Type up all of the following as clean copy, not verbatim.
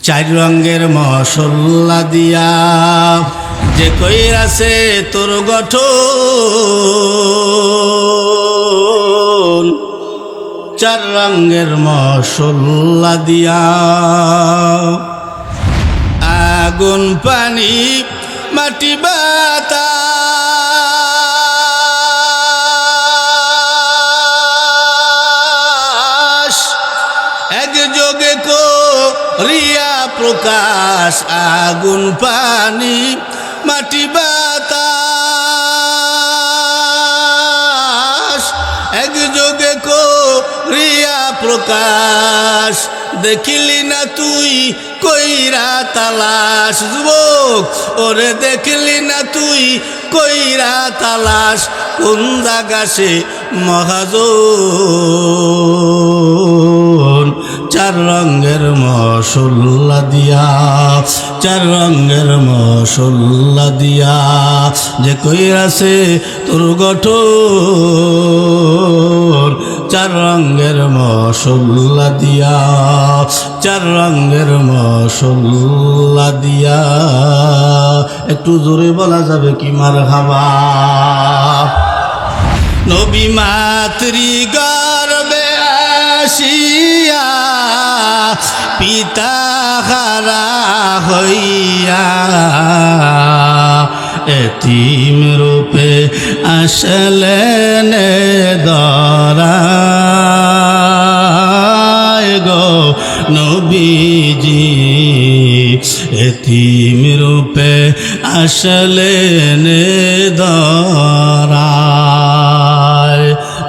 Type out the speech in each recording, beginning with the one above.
চার রঙের মশলা দিয়া যে কইরাছে তোর গঠন, চার রঙের মশলা দিয়া আগুন পানি মাটি বাতাস একযোগে করিয়া প্রকাশ। আগুন পানি মাটি বাতাস একযোগে করিয়া প্রকাশ। দেখিলি না তুই কইরা তালাশ, যুবক ওরে দেখলি না তুই কইরা তালাশ, কোন জায়গা সে মহাজন। চার রঙের মশলা দিয়া, চার রঙের মশলা দিয়া যে কইরাছে তোর গঠন, চার রঙের মশলা দিয়া, চার রঙের মশলা দিয়া। একটু জোরে বলা যাবে কি মারহাবা। নবী মাতৃ গর্বে আসিয়া পিতা হারা হইয়া এতিম রূপে আসলেন দরায় গো নবীজি। এতিম রূপে আসলেন দরায়,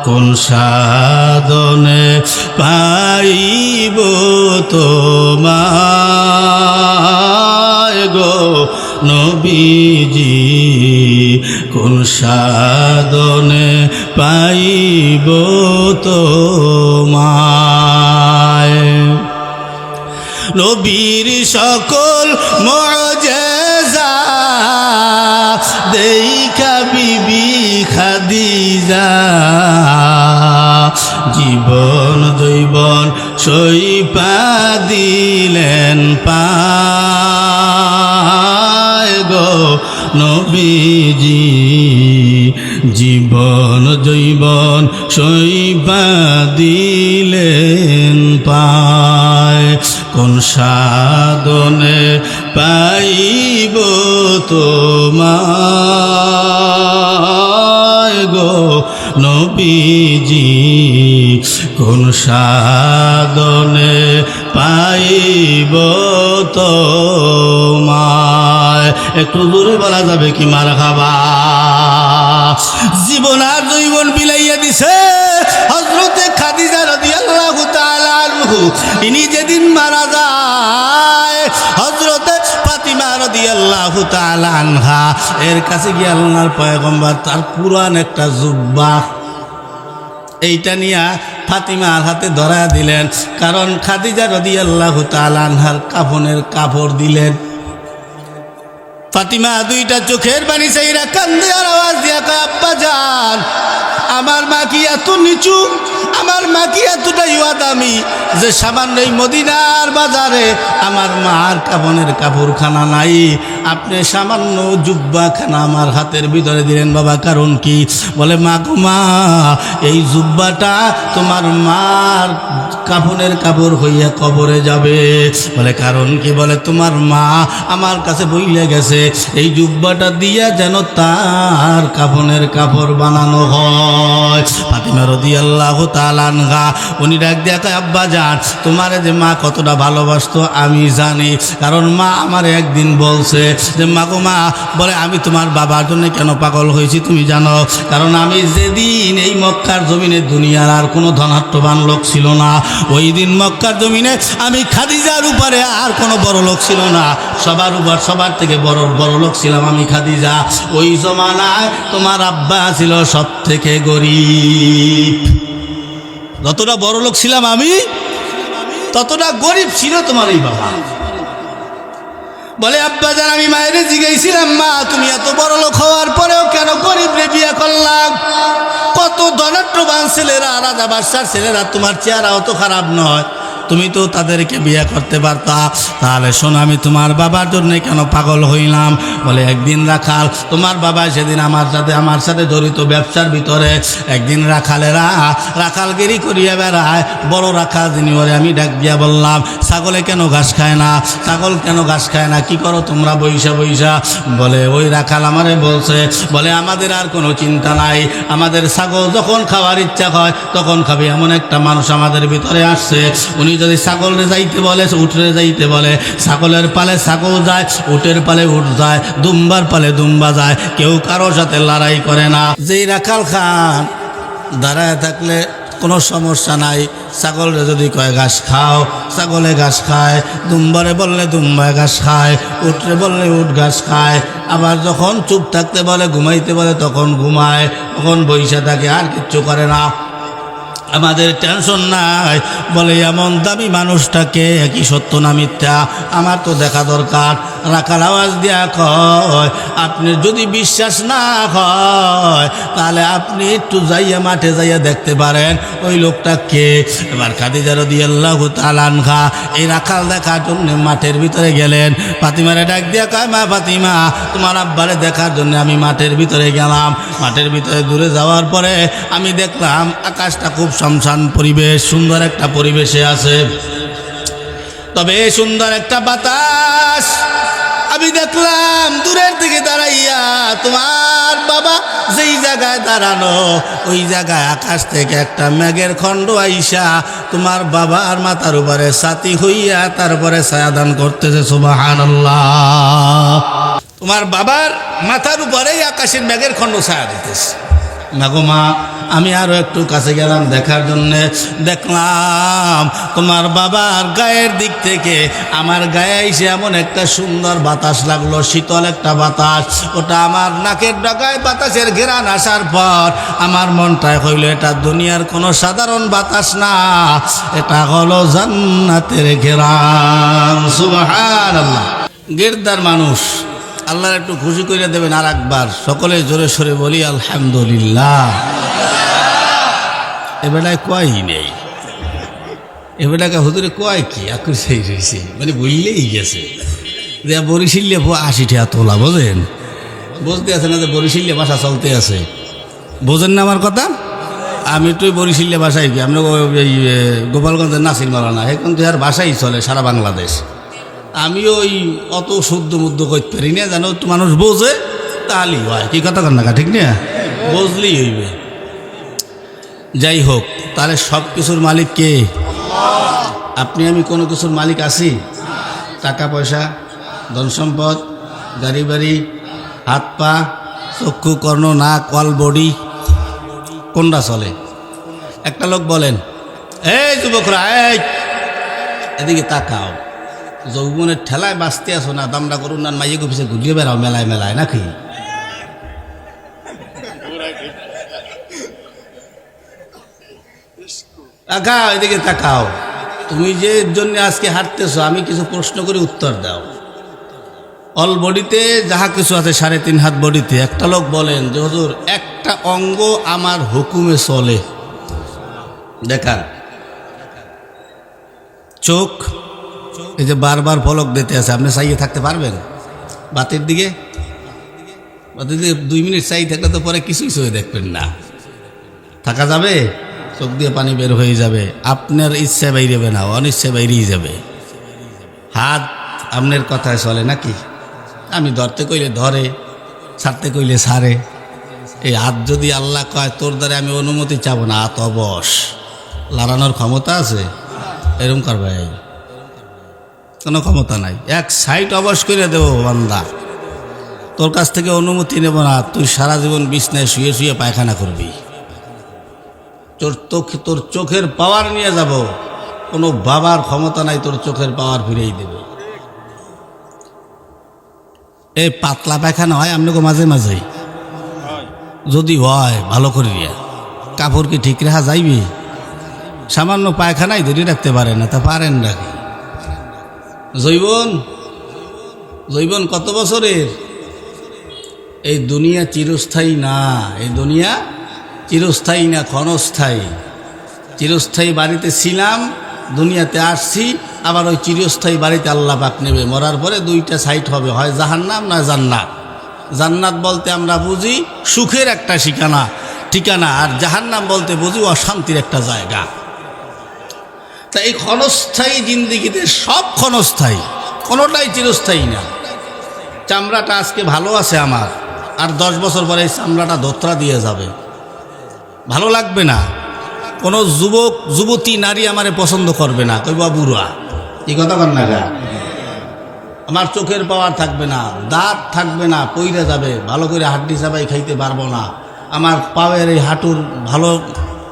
কোন সাধনে পাইব তোমায় গো নবীজি। কোন সাধনে পাইব তোমায়। নবীর সকল মুআজিজা দেখা বিবি খাদিজা জীবন জৈবন সইপা দিলেন পায় গো নবীজি। জীবন জৈবন সইপা দিলেন পায়, কোন সাধনে পাইব তোমায় গো নবীজি। কোন সাধনে পাইব তোমায়। একটু দূরে বলা যাবে কি মারহাবা। জীবন আর জৈবন বিলাইয়া দিছে হযরতে খাদিজা রাদিয়াল্লাহু তাআলা আনহু। ইনি যেদিন মারা যায় হযরতে ফাতিমা রাদিয়াল্লাহু তাআলা আনহা এর কাছে গিয়ে আল্লাহর পয়গম্বর তার পুরান একটা জুব্বা এইটা নিয়া ফাতিমার হাতে ধরা দিলেন, কারণ খাদিজা রাদিয়াল্লাহু তাআলা আনহার কাফনের কাপড় দিলেন। ফাতিমা দুইটা চোখের পানি চাইরা কান্দে আর আওয়াজ দিয়া কয়, আব্বা জান আমার মা কি এত নিচু, আমার মা কি এতটাই দামি যে সামান্য এই মদিনার বাজারে আমার মার কাফনের কাপড়খানা নাই, আপনি সামান্য জুব্বাখানা আমার হাতের ভিতরে দিলেন। বাবা কারণ কি? বলে মা গো মা, এই জুব্বাটা তোমার মার কাফনের কাপড় হইয়া কবরে যাবে। বলে কারণ কি? বলে তোমার মা আমার কাছে বইলে গেছে এই জুব্বাটা দিয়া যেন তার কাফনের কাপড় বানানো হয়। ফাতিমা রাদিয়াল্লাহু তাআলা আনহা উনি ডাক দিয়া কয়, আব্বা জান তোমারে যে মা কতটা ভালোবাসতো আমি জানি, কারণ মা আমার একদিন বলছে যে মা গো মা, বলে আমি তোমার বাবার জন্য কেন পাগল হয়েছি তুমি জানো? কারণ আমি যেদিন এই মক্কার জমিনে দুনিয়ার আর কোনো ধনাঢ্যবান লোক ছিল না, ওই দিন মক্কার জমিনে আমি খাদিজার উপরে আর কোনো বড় লোক ছিল না, সবার উপর সবার থেকে বড় লোক ছিলাম আমি খাদিজা। ওই জমানায় তোমার আব্বা ছিল সব থেকে গরিব। যতটা বড় লোক ছিলাম আমি, ততটা গরিব ছিল তোমার এই বাবা। বলে আব্বা জান আমি মায়ের জিজ্ঞাসিলাম, মা তুমি এত বড় লোক হওয়ার পরেও কেন গরিব রে বিয়ে করলাম? কত ধনাঢ্যবান ছেলেরা, রাজা বাদশার ছেলেরা, তোমার চেহারা অত খারাপ নয়, তুমি তো তাদেরকে বিয়ে করতে পারতা। তাহলে শোনো, আমি তোমার বাবার জন্য কেন পাগল হইলাম। বলে একদিন রাখাল, তোমার বাবা সেদিন আমার সাথে জড়িত ব্যবসার ভিতরে। একদিন রাখালগিরি করিয়া বেড়ায়, বড় রাখাল যিনি, ওরে আমি ডাক দিয়া বললাম, ছাগলে কেন ঘাস খায় না, ছাগল কেন ঘাস খায় না, কি করো তোমরা বইসা বইসা? বলে ওই রাখাল আমারে বলছে, বলে আমাদের আর কোনো চিন্তা নাই, আমাদের ছাগল যখন খাওয়ার ইচ্ছা হয় তখন খাবে, এমন একটা মানুষ আমাদের ভিতরে আসছে। উনি যদি ছাগলে যাইতে বলে, উঠে যাইতে বলে, ছাগলের পালে ছাগল যায়, উটের পালে উঠ যায়, দুম্বার পালে দুম্বা যায়, কেউ কারোর সাথে লড়াই করে না। যেই রাখাল খান দাঁড়ায় থাকলে কোনো সমস্যা নাই, ছাগলরে যদি কয় ঘাস খাও, ছাগলে ঘাস খায়, দুম্বারে বললে দুম্বায় ঘাস খায়, উঠরে বললে উঠ ঘাস খায়। আবার যখন চুপ থাকতে বলে, ঘুমাইতে বলে, তখন ঘুমায়, তখন বইসা থাকে, আর কিচ্ছু করে না। আমাদের টেনশন নাই। বলে এমন দামি মানুষটাকে কি সত্য না মিথ্যা আমার তো দেখা দরকার। রাখাল আওয়াজ দিয়া কয়, আপনি যদি বিশ্বাস না হয় তাহলে আপনি একটু যাইয়া মাঠে যাইয়া দেখতে পারেন ওই লোকটা কে। এবার খাদিজা রাদিয়াল্লাহু তাআলা আনহা এই রাখাল দেখার জন্য মাঠের ভিতরে গেলেন। ফাতিমারে ডাক দিয়া কয়, মা ফাতিমা, তোমার আব্বারে দেখার জন্য আমি মাঠের ভিতরে গেলাম। মাঠের ভিতরে দূরে যাওয়ার পরে আমি দেখলাম আকাশটা খুব শামসান পরিবেশ, সুন্দর একটা পরিবেশে আছে, তবে সুন্দর একটা বাতাস। আমি দেখলাম দূরের থেকে দাঁড়াইয়া তোমার বাবা যেই জায়গায় দাঁড়ানো, ওই জায়গায় আকাশ থেকে একটা মেঘের খণ্ড আইসা তোমার বাবার মাথার উপরে ছাতি হইয়া তারপরে ছায়াদান করতেছে। সুবহানাল্লাহ। তোমার বাবার মাথার উপরেই আকাশের মেঘের খণ্ড ছায়া দিতেছে। মাগো মা, আমি আরো একটু কাছে গেলাম দেখার জন্যে। দেখলাম তোমার বাবার গায়ের দিক থেকে আমার গায়ে এসে এমন একটা সুন্দর বাতাস লাগলো, শীতল একটা বাতাস। ওটা আমার নাকের ডগায় বাতাসের ঘেরান আসার পর আমার মনটায় হইল, এটা দুনিয়ার কোনো সাধারণ বাতাস না, এটা হলো জান্নাতের ঘেরান। সুবহানাল্লাহ। গেরদার মানুষ, আল্লাহর একটু খুশি করে দেবেন। আর একবার সকলে জোরে সরে বলি আলহামদুলিল্লাহ। এবেলায় কয়ই নেই, এবেলাকে হুজুরে কয় কি আকুর সেই রয়েছে, মানে বললেই গেছে যে বরিশিল্লে 80 টাকা তোলা, বোঝেন? বুঝতে আছে না যে বরিশিল্লে ভাষা চলতে আছে, বোঝেন না আমার কথা? আমি তো বরিশিল্লে ভাষাই কি, আমরা ওই গোপালগঞ্জের নাসির মালানা, এখন তো আর ভাষাই চলে সারা বাংলাদেশ। আমি ওই অত শুদ্ধ মুদ্ধ করতে পারি না, জানো তো, মানুষ বোঝে তাহলেই হয়। কি কথা কন না, ঠিক না? বুঝলেই হইবে। যাই হোক, তাহলে সব কিছুর মালিক কে? আপনি আমি কোনো কিছুর মালিক আছি? টাকা পয়সা, ধন সম্পদ, গাড়ি বাড়ি, হাত পা, চক্ষু, কর্ণ, নাক, অল বডি, কোনটা চলে? একটা লোক বলেন, এই যুবকরা, এই এদিকে তাকাও, যৌবনের ঠেলায় বাঁচতে আসো না, দামড়া করুন না, মাইয়ে গুপিসে ঘুরিয়ে বেড়াও মেলায় মেলায় নাকি? তাকাও, এদিকে তাকাও। তুমি যে জন্য আজকে হাঁটতেছো, আমি কিছু প্রশ্ন করে উত্তর দাও। অল বডিতে যাহা কিছু আছে 3.5 হাত বডিতে, একটা লোক বলেন যে হুজুর একটা অঙ্গ আমার হুকুমে চলে। দেখান, চোখ, এই যে বারবার পলক দিতে আছে, আপনি চাইয়ে থাকতে পারবেন? বাতির দিকে 2 মিনিট চাই থাকলে তো পরে কিছুই চোখে দেখবেন না, থাকা যাবে? চোখ দিয়ে পানি বের হয়ে যাবে, আপনার ইচ্ছে বাইরেবে না, অনিচ্ছে বাইরেই যাবে। হাত আপনার কথায় চলে নাকি? আমি ধরতে কইলে ধরে, ছাড়তে কইলে ছাড়ে। এই হাত যদি আল্লাহ কয় তোর দ্বারা আমি অনুমতি চাবো না, হাত অবশ, লড়ানোর ক্ষমতা আছে? এরকম করবে? কোনো ক্ষমতা নাই। এক সাইড অবশ করে দেবো, বান্দা তোর কাছ থেকে অনুমতি নেব না, তুই সারা জীবন বিছনায় শুয়ে শুয়ে পায়খানা করবি। তোর চোখের পাওয়ার নিয়ে যাব, কোনো বাবার ক্ষমতা নাই তোর চোখের পাওয়ার ফিরেই দেবে। এই পাতলা পায়খানা হয় আপনাকে মাঝে মাঝে, যদি হয় ভালো করিয়া কাপড় কি ঠিক রাখা যাইবি? সামান্য পায়খানাই ধরে রাখতে পারেন না, তা পারেন রাখি। জৈবন কত বছরের? এই দুনিয়া চিরস্থায়ী না, এই দুনিয়া চিরস্থায়ী না, ক্ষণস্থায়ী। চিরস্থায়ী বাড়িতে ছিলাম, দুনিয়াতে আসছি, আবার ওই চিরস্থায়ী বাড়িতে আল্লাহ পাক নেবে। মরার পরে দুইটা সাইট হবে, হয় জাহান্নাম না জান্নাত। জান্নাত বলতে আমরা বুঝি সুখের একটা ঠিকানা, আর জাহান্নাম বলতে বুঝি অশান্তির একটা জায়গা। তা এই ক্ষণস্থায়ী জিন্দিগিতে সব ক্ষণস্থায়ী, কোনোটাই চিরস্থায়ী না। চামড়াটা আজকে ভালো আছে আমার, আর 10 বছর পরে এই চামড়াটা ধোত্রা দিয়ে যাবে, ভালো লাগবে না। কোনো যুবতী নারী আমারে পছন্দ করবে না, কইবা বুড়া। এই কথা বল না গা। আমার চোখের পাওয়ার থাকবে না, দাঁত থাকবে না, পইরা যাবে, ভালো করে হাড্ডি চাবাই খাইতে পারবো না। আমার পায়ের এই হাঁটুর ভালো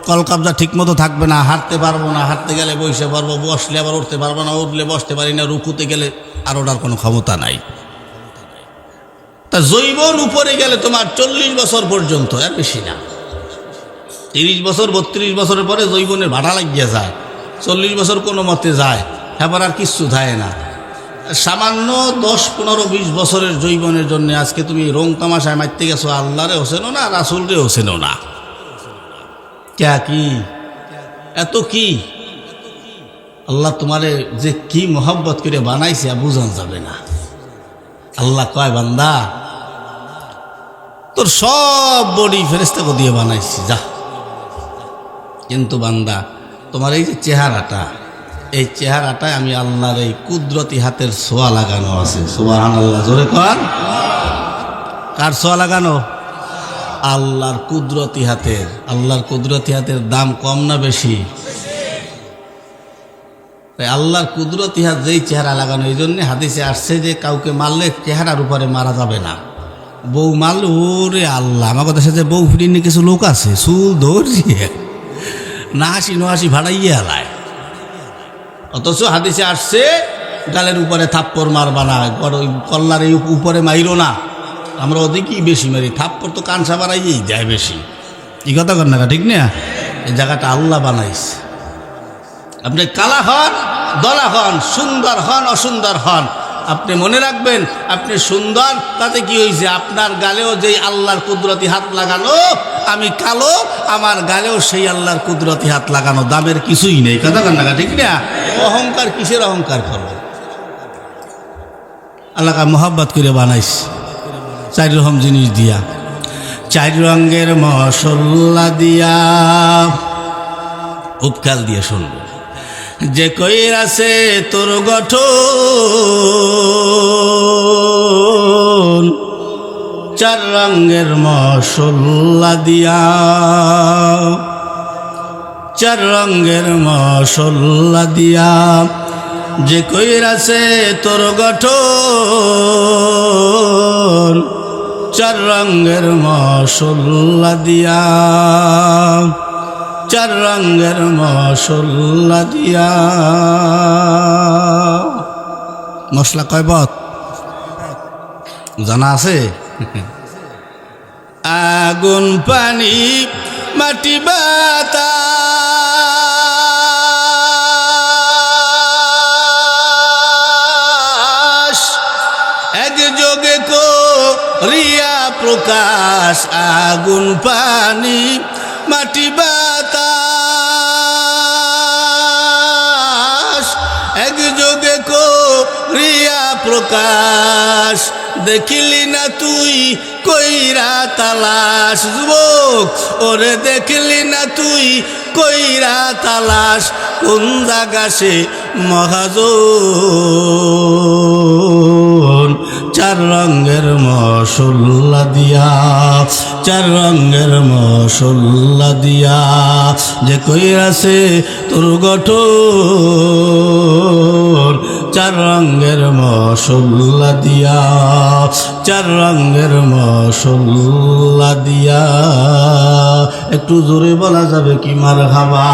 কলকাবজা ঠিক মতো থাকবে না, হাঁটতে পারবো না, হাঁটতে গেলে বসে পারবো, বসলে আবার উঠতে পারবো না, উঠলে বসতে পারি না, রুকুতে গেলে আর ওটার কোনো ক্ষমতা নাই। তা যৌবন উপরে গেলে তোমার 40 বছর পর্যন্ত, আর বেশি না। 30 বছর 32 বছরের পরে যৌবনের ভাড়া লাগিয়ে যায়, 40 বছর কোনো মতে যায়, এবার আর কিচ্ছু যায় না। সামান্য 10, 15, 20 বছরের যৌবনের জন্য আজকে তুমি রং তামাশায় মারতে গেছো, আল্লাহরে হোসেনও না, রাসুলরে হোসেনও না। ক্যা কি এত কি আল্লাহ তোমারে যে কি মোহাব্বত করে বানাইছে বুঝান যাবে না। আল্লাহ কয়, বান্দা তোর সব বডি ফেরেশতাকে দিয়ে বানাইছি যা, কিন্তু বান্দা তোমার এই যে চেহারাটা, এই চেহারাটায় আমি আল্লাহর এই কুদরতি হাতের ছোঁয়া লাগানো আছে। সুবহানাল্লাহ, জোরে কর। কার ছোঁয়া লাগানো? আল্লাহর কুদরতি হাতের। আল্লাহর কুদরতি হাতের দাম কম না বেশি? তাই আল্লাহর কুদরতি হাত যেই চেহারা লাগানো, এই জন্যে হাদিসে আসছে যে কাউকে মারলে চেহারার উপরে মারা যাবে না। বউ মারল, ওরে আল্লাহ, আমার কথা যে বউ ফিরিয়ে কিছু লোক আছে চুল ধরিয়ে না হাসি নহাসি ভাড়াইয়ে হালায়। অথচ হাদিসে আসছে গালের উপরে থাপ্পড় মারবা না, ওই কল্লার এই উপরে মাইরো না। আমরা ওদিকেই বেশি মারি, থাপ্পড় তো কানসা বাড়াইয়েই দেয় বেশি। এই কথা কর না, ঠিক না? এই জায়গাটা আল্লাহ বানাইছে। আপনি কালা হন, দলা হন, সুন্দর হন, অসুন্দর হন, আপনি মনে রাখবেন আপনি সুন্দর, তাতে কি হয়েছে? আপনার গালেও যেই আল্লাহর কুদরতি হাত লাগানো। আমি কালো, আমার গালেও সেই আল্লাহর কুদরতি হাত লাগানো, দামের কিছুই নেই। কথা কর না, ঠিক না? অহংকার কিসের অহংকার করবো? আল্লাহকে মোহাব্বত করে বানাইস 4 রকম জিনিস দিয়া, 4 রঙের মশলা দিয়া। উপকাল দিয়ে শুনবো যে কইর আছে তোর গঠন, 4 রঙের মশলা দিয়া, 4 রঙের মশলা দিয়া। যে কইর আছে তোর গঠন, 4 রঙের মশলা দিয়া, 4 রঙের মশলা দিয়া। মশলা কয়বত জানা আছে? আগুন, পানি, মাটি, বাতাস একযোগে করিয়া প্রকাশ। আগুন, পানি, মাটি, বাতাস একযোগে করিয়া প্রকাশ। দেখিলি না তুই কইরা তালাশ, যুবক ওরে দেখলি না তুই কইরা তালাশ। কোন জায়গা সে মহাজন, 4 রঙের মশলা দিয়া, 4 রঙের মশলা দিয়া। যে কইরা সে তোর গঠন, 4 রঙের মশলা দিয়া, 4 রঙের মশলা দিয়া। একটু জোরে বলা যাবে কি মারহাবা?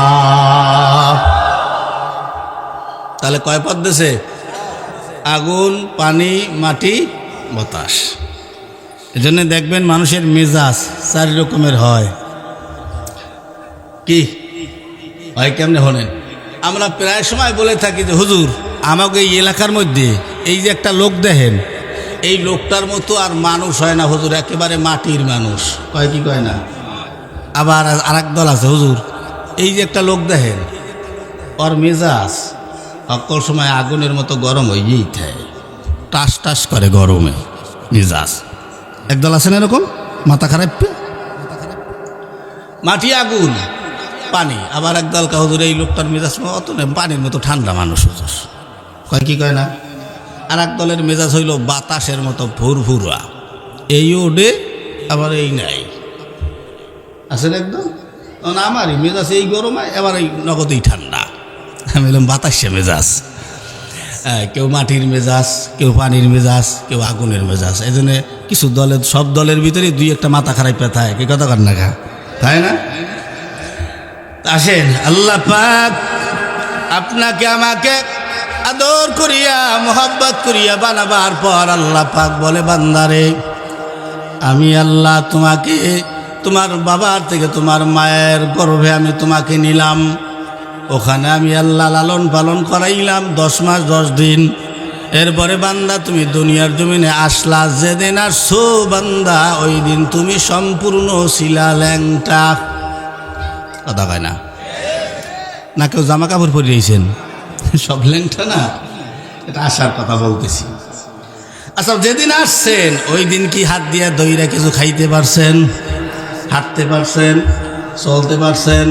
তাহলে কয় পদ দেশে? আগুন, পানি, মাটি, বাতাস। এজন্য দেখবেন মানুষের মেজাজ 4 রকমের হয়। কি হয় কেমনে হলেন? আমরা প্রায় সময় বলে থাকি যে হুজুর আমাকে এই এলাকার মধ্যে এই যে একটা লোক দেখেন, এই লোকটার মতো আর মানুষ হয় না হুজুর, একেবারে মাটির মানুষ। কয় কি কয় না? আবার আরেক দল আছে, হুজুর এই যে একটা লোক দেখেন, ওর মেজাজ অকল সময় আগুনের মতো গরম হয়েই থাকে, টাস টাস করে গরমে মেজাজ। একদল আছেন এরকম মাথা খারাপ, মাটি আগুন পানি। আবার একদল কাহুদুর এই লোকটার মেজাজ অত পানির মতো ঠান্ডা মানুষ হুজুর কয়, কি কয় না। আর এক দলের মেজাজ হইল বাতাসের মতো ভুরভুরা, এই ওডে আবার এই নাই। আসলে একদম আমারই মেজাজ এই গরমে, এবার এই নগদেই ঠান্ডা। আমি বললাম বাতাসে মেজাজ। কেউ মাটির মেজাজ, কেউ পানির মেজাজ, কেউ আগুনের মেজাজ। এই জন্যে কিছু দলের, সব দলের ভিতরে দুই একটা মাথা খারাপ থাকে, কি কথা কার না তাই না। আসেন, আল্লাহ পাক আপনাকে আমাকে আদর করিয়া মোহাব্বত করিয়া বানাবার পর আল্লাহ পাক বলে, বান্দারে আমি আল্লাহ তোমাকে তোমার বাবার থেকে, তোমার মায়ের গর্ভে আমি তোমাকে নিলাম। ওখানে আমি আল্লাহ লালন পালন করাইলাম 10 মাস 10 দিন। এরপরে বান্দা তুমি দুনিয়ার জমিনে আসলা। যেদিন আসছো বান্দা, ওই দিন তুমি সম্পূর্ণ ছিলা ল্যাংটা। কথা কয় না, না কেউ জামা কাপড় পরে রয়েছেন, সব ল্যাংটা না, এটা আসার কথা বলতেছি। আচ্ছা, যেদিন আসছেন ওই দিন কি হাত দিয়া দইরা কিছু খাইতে পারছেন, হাঁটতে পারছেন, চলতে পারছেন,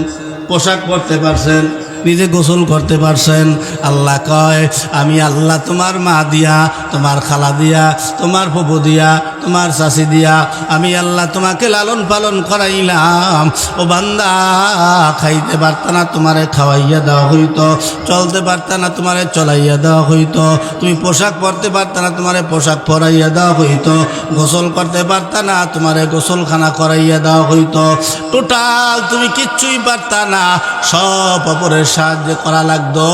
পোশাক পরতে পারছেন, নিজে গোসল করতে পারছেন? আল্লাহ কয়, আমি আল্লাহ তোমার মা দিয়া, তোমার খালা দিয়া, তোমার ফুফু দিয়া, তোমার চাচি দিয়া আমি আল্লাহ তোমাকে লালন পালন করাইলাম। ও বান্দা, খাইতে পারত না, তোমারে খাওয়াইয়া দেওয়া হইতো। চলতে পারত না, তোমারে চলাইয়া দেওয়া হইতো। তুমি পোশাক পরতে পারত না, তোমারে পোশাক পরাইয়া দেওয়া হইতো। গোসল করতে পারত না, তোমারে গোসলখানা করাইয়া দেওয়া হইতো। টোটাল তুমি কিচ্ছুই পারত না, সব অপরের সাহায্য করা লাগতো।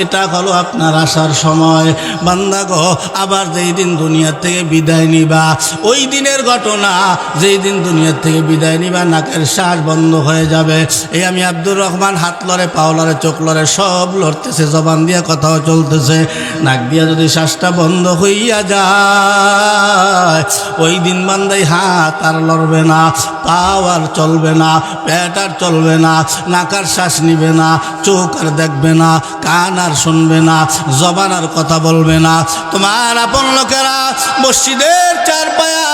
এটা হলো আপনার আসার সময়। বান্দা গো, আবার যেই দিন দুনিয়ার থেকে বিদায় নিবা, ওই দিনের ঘটনা, যেই দিন দুনিয়ার থেকে বিদায় নিবা নাকের শ্বাস বন্ধ হয়ে যাবে। এই আমি আব্দুর রহমান হাত লড়ে, পাও লড়ে, চোখ লড়ে, সব লড়তেছে, জবান দিয়ে কথাও চলতেছে। নাক দিয়া যদি শ্বাসটা বন্ধ হইয়া যায়, ওই দিন বান্দাই হাত আর লড়বে না, পাও আর চলবে না, পেট আর চলবে না, নাকার শ্বাস নিবে না, চোখ আর দেখবে না, কান আর শুনবে না, জবান আর কথা বলবে না। তোমার আপন লোকেরা মসজিদের চার পায়া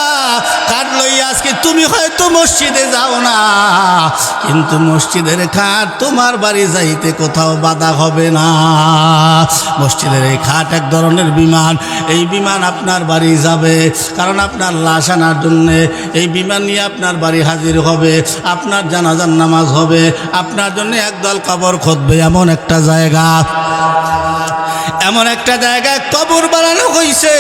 কাঠ লইয়া, আজকে তুমি হয়তো মসজিদে যাও না, কিন্তু মসজিদের খাট তোমার বাড়ি যাইতে কোথাও বাধা হবে না। মসজিদের এই খাট এক ধরনের বিমান, এই বিমান আপনার বাড়ি যাবে, কারণ আপনার লাশ আনার জন্যে এই বিমান নিয়ে আপনার বাড়ি হাজির হবে, আপনার জানাজার নামাজ হবে, আপনার জন্য একদল কবর খুঁজবে। এমন একটা জায়গা, এমন একটা জায়গায় কবর বানানো হয়েছে,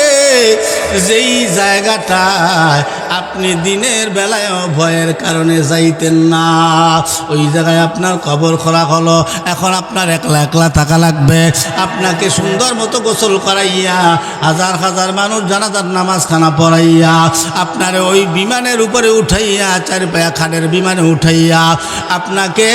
যেই জায়গাটায় আপনি দিনের বেলায় ভয়ের কারণে যাইতেন না। ওই জায়গায় আপনার কবর খোলা হলো। এখন আপনার একলা একলা থাকা লাগবে। আপনাকে সুন্দর মতো গোসল করাইয়া, হাজার হাজার মানুষ জানাজার নামাজখানা পড়াইয়া, আপনার ওই বিমানের উপরে উঠাইয়া, চার পায়া খাটের বিমানে উঠাইয়া, আপনাকে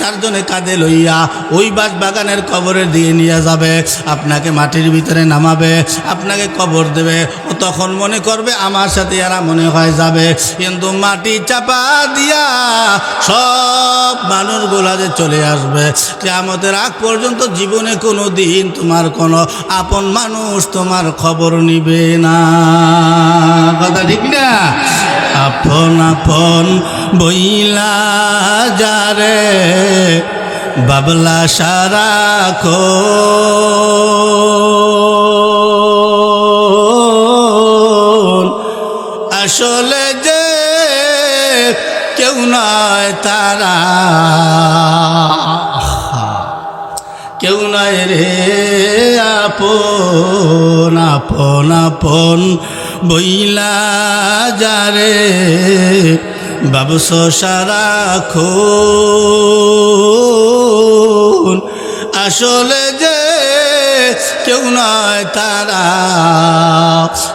চারজনে কাঁধে লইয়া ওই বাগানের কবরের দিয়ে নিয়ে যাবে। আপনাকে মাটির ভিতরে নামাবে, আপনাকে কবর দেবে। ও তখন মনে করবে আমার সাথে এরা মনে হয় যাবে, কিন্তু মাটি চাপা দিয়া সব মানুষগুলা যে চলে আসবে। কিয়ামতের আগ পর্যন্ত জীবনে কোনো দিন তোমার কোনো আপন মানুষ তোমার খবর নিবে না। কথা ঠিক না? আপন আপন বইলা যারে বাবলা সারাক্ষণ, আসলে যে কেউ নয় তারা, কেউ নয় রে আপন। আপন আপন বইলা যারে বাবস সারাক্ষণ, আসলে যে কেউ নয় তারা,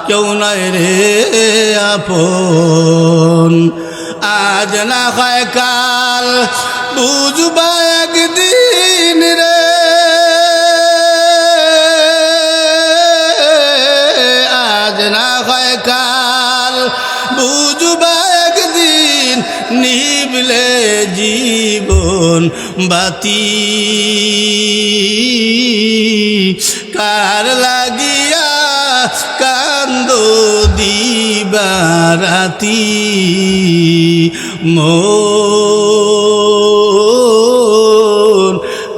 কেউ নয় রে আপন। আজ না হয় কাল বুঝবা একদিন রে, আজ না হয় কাল বুঝবা একদিন, নিভলে নিভিলে জীবন বাতি, কার লাগিয়া কান্দো দিবারাতি, মন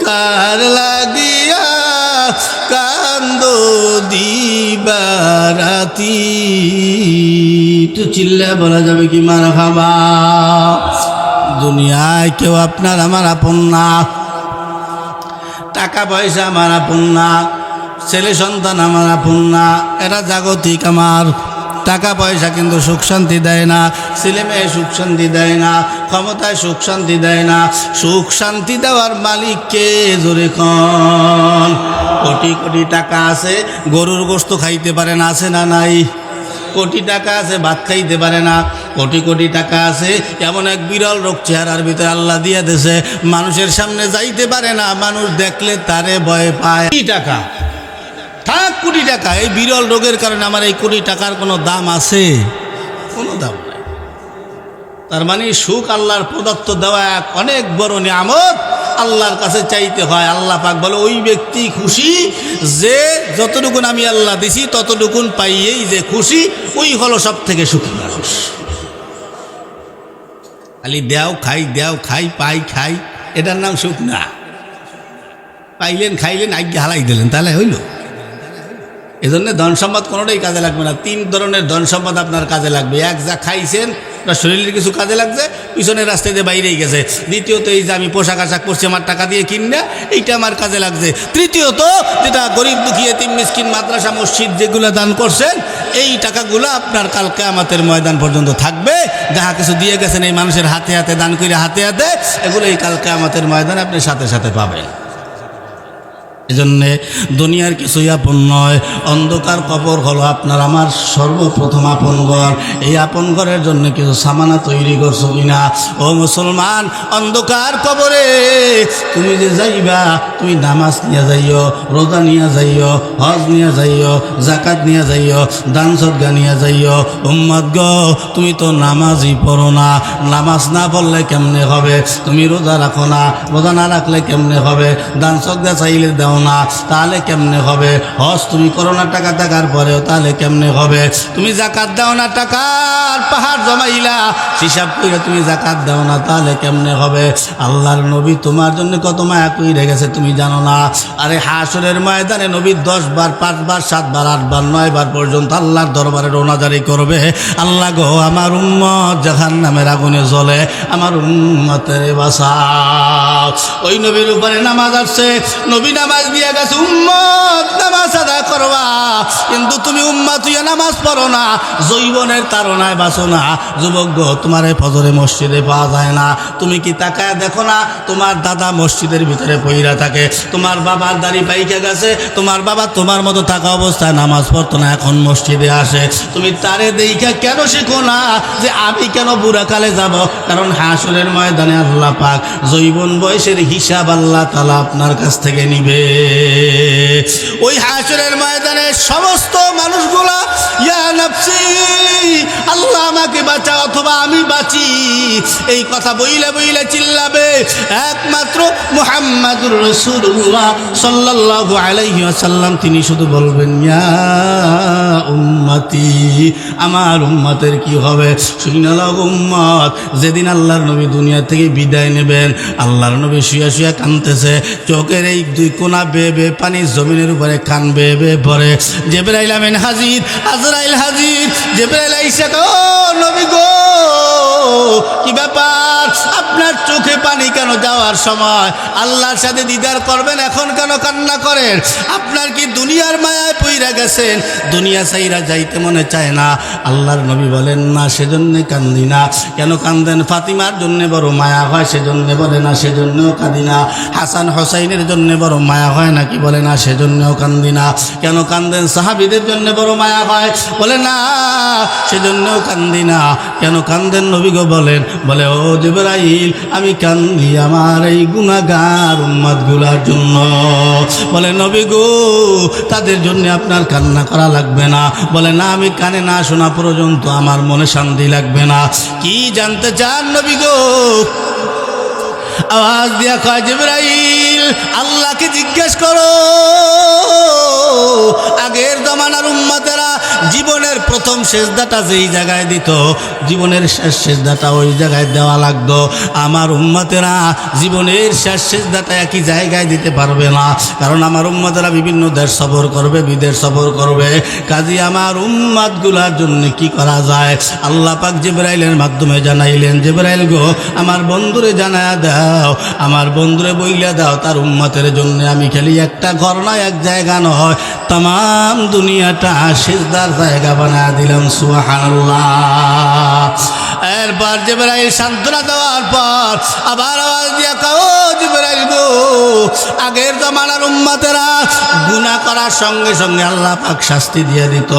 কার লাগিয়া কান্দো দিবারাতি। তো চিল্লা বলা যাবে কি মারহাবা। দুনিয়ায় কেউ আপনার আমার আপন না, টাকা পয়সা আমার আপন না, ছেলে সন্তান আমার আপন না, এরা জাগতিক আমার। টাকা পয়সা কিন্তু সুখ শান্তি দেয় না, ছেলে মেয়ে সুখ শান্তি দেয় না, ক্ষমতায় সুখ শান্তি দেয় না। সুখ শান্তি দেওয়ার মালিককে জোরে কন। কোটি কোটি টাকা আছে, গরুর গোশত খাইতে পারে না, আছে না নাই? কোটি টাকা আছে, ভাত খাইতে পারে না। কোটি কোটি টাকা আছে, এমন এক বিরল রোগ চেহারার ভিতরে আল্লাহ দিয়ে দিয়েছে, মানুষের সামনে যাইতে পারে না, মানুষ দেখলে তারে ভয় পায়। কোটি টাকা থাক, কোটি টাকা, এই বিরল রোগের কারণে আমার এই কোটি টাকার কোনো দাম আছে? কোনো দাম নাই। তার মানে সুখ আল্লাহর প্রদত্ত দেওয়া এক অনেক বড় নিয়ামত, আল্লাহর কাছে চাইতে হয়। আল্লাহ পাক বলে ওই ব্যক্তি খুশি যে যতটুকুন আমি আল্লাহ দিছি ততটুকুন পাইয়েই যে খুশি, ওই হলো সব থেকে সুখী মানুষ। খালি দেও খাই পাই খাই, এটার নাম সুখ না। পাইলেন খাইলেন আজ্ঞা হালাই দিলেন, তাহলে হইল? এজন্য ধন সম্পদ কোনোটাই কাজে লাগবে না। তিন ধরনের ধন সম্পদ আপনার কাজে লাগবে। এক, যা খাইছেন আপনার শরীরের কিছু কাজে লাগছে, পিছনের রাস্তায় দিয়ে বাইরেই গেছে। দ্বিতীয়ত, এই যে আমি পোশাক আশাক করছি আমার টাকা দিয়ে কিনা, এইটা আমার কাজে লাগছে। তৃতীয়ত, যেটা গরিব দুঃখী এতিম মিসকিন মাদ্রাসা মসজিদ যেগুলো দান করছেন, এই টাকাগুলো আপনার কাল কিয়ামতের ময়দান পর্যন্ত থাকবে। যাহা কিছু দিয়ে গেছেন এই মানুষের হাতে হাতে দান করে হাতে হাতে, এগুলো এই কাল কিয়ামতের ময়দানে আপনি সাথে সাথে পাবেন। এজন্যে দুনিয়ার কিছুই আপন নয়। অন্ধকার কবর হলো আপনার আমার সর্বপ্রথম আপন ঘর। এই আপন ঘরের জন্য কিছু সামানা তৈরি করছো কিনা? ও মুসলমান, অন্ধকার কবরে তুমি যে যাইবা, তুমি নামাজ নিয়ে যাইও, রোজা নিয়ে যাইও, হজ নিয়ে যাইও, জাকাত নিয়ে যাইও, দান সদকা নিয়ে যাইও। উম্মত গো, তুমি তো নামাজই পড়ো না, নামাজ না পড়লে কেমনে হবে? তুমি রোজা রাখো না, রোজা না রাখলে কেমনে হবে? দান সদকা চাইলে দাও না, তাহলে কেমনে হবে? হজ তুমি করো না টাকা থাকার পরেও, তাহলে কেমনে হবে? তুমি জাকাত দাও না, টাকার পাহাড় জমাইলা, হিসাব করে তুমি জাকাত দাও না, তাহলে কেমনে হবে? আল্লাহর নবী তোমার জন্য কত মায়া কইরে গেছে তুমি জানো না? আরে হাসরের ময়দানে নবী 10 বার, 5 বার, 7 বার, 8 বার, 9 বার পর্যন্ত আল্লাহর দরবারে রোনাজারি করবে। আল্লাহ গো, আমার উম্মত জাহান্নামের আগুনে জ্বলে, আমার উম্মতের বাঁচাও। ওই নবীর উপরে নামাজ আসছে, নবী নামাজ দিয়ে গেছে, উম্মত নামাজ আদায় করবা, কিন্তু তুমি উম্মত হইয়া নামাজ পড়ো না, যৌবনের তাড়নায় বাঁচো না। যুবক গো, তোমার ফজরে মসজিদে পাওয়া যায় না, তুমি কি তাকায় দেখো না? তোমার দাদা মসজিদের ভিতরে পইরা থাকে, তোমার বাবার দাড়ি পাইকে গেছে, তোমার বাবা তোমার মতো থাকা অবস্থায় নামাজ পড়তো না, এখন মসজিদে আসে। তুমি তারে দেইখা কেন শিখো না যে আমি কেন বুড়াকালে যাব? কারণ হাসরের ময়দানে আল্লাহ পাক যৌবন বয়সের হিসাব আল্লাহ তাআলা আপনার কাছ থেকে নিবে। ওই হাসরের ময়দানে সমস্ত মানুষগুলা ইয়া নাফসি, আল্লাহ আমাকে বাঁচা অথবা আমি বাঁচি, এই কথা বইলে বইলে চিল্লাবে। একমাত্র মুহাম্মাদুর রাসূলুল্লাহ সাল্লাল্লাহু আলাইহি ওয়াসাল্লাম তিনি শুধু বলবেন ইয়া উম্মতি, আমার উম্মতের কি হবে? শুনে নাও উম্মত, যেদিন আল্লাহর নবী দুনিয়া থেকে বিদায় নেবেন, আল্লাহর নবী শুয়ে শুয়ে কাঁদতেছে, চোখের এই দুই কোনা বেয়ে বেয়ে পানি জমিনের উপরে কান বেয়ে বেয়ে পড়ে। জিবরাইল আমিন হাজির, আজরাইল হাজির। জিবরাইল আইসা কো, নবী গো, কি ব্যাপার? আপনার চোখে পানি কেন? যাওয়ার সময় আল্লাহর সাথে দিদার করবেন, এখন কেন কান্না করেন? আপনার কি দুনিয়ার মায়ায় পইরা গেছেন? দুনিয়া চাইরা যাইতে মনে চায় না? আল্লাহর নবী বলেন না, সেজন্য কান্দি না। কেন কান্দেন? ফাতিমার জন্য বড় মায়া হয়, সেজন্য বলে না, সেজন্যও কাঁদি না। হাসান হোসাইনের জন্য বড় মায়া হয় নাকি? বলে না, সেজন্যও কান্দি না। কেন কান্দেন? সাহাবীদের জন্য বড় মায়া হয়, বলে না, সেজন্যও কান্দি না। কেন কান্দেন নবী গো? গো বলেন, বলে ও জিবরাইল আমি কান্দি আমার এই গুনাহগার উম্মতগুলোর জন্য। বলে নবী গো তাদের জন্য আপনার কান্না করা লাগবে না। বলে না, আমি কানে না শোনা পর্যন্ত আমার মনে শান্তি লাগবে না। কি জানতে চান নবী গো? আওয়াজ দিয়া কয় জিবরাইল আল্লাহকে জিজ্ঞেস করো, আগের জমানার উম্মতেরা জীবনের প্রথম সেজদাটা যেই জায়গায় দিত, জীবনের শেষ সেজদাটা ওই জায়গায় দেওয়া লাগতো। আমার উম্মতেরা জীবনের শেষ সেজদাটা একই জায়গায় দিতে পারবে না, কারণ আমার উম্মতেরা বিভিন্ন দেশ সফর করবে, বিদেশ সফর করবে। কাজী আমার উম্মতগুলার জন্য কি করা যায়? আল্লাহ পাক জিবরাইলের মাধ্যমে জানাইলেন, জিবরাইল গো আমার বন্ধুরে জানায়া দাও, আমার বন্ধুরে বইলা দাও তার উম্মতের জন্য আমি খালি একটা ঘর না, এক জায়গা নয়, তাম দুনিয়াটা সিজদার জায়গা বানায় দিলাম। সুবহানাল্লাহ। এরপর জিবরাইল সান্ত্বনা দেওয়ার পর আবার আওয়াজ দিয়া কও জিবরাইল গো আগের জমানার উম্মতেরা গুনাহ করার সঙ্গে সঙ্গে আল্লাহ পাক শাস্তি দিয়ে দিত।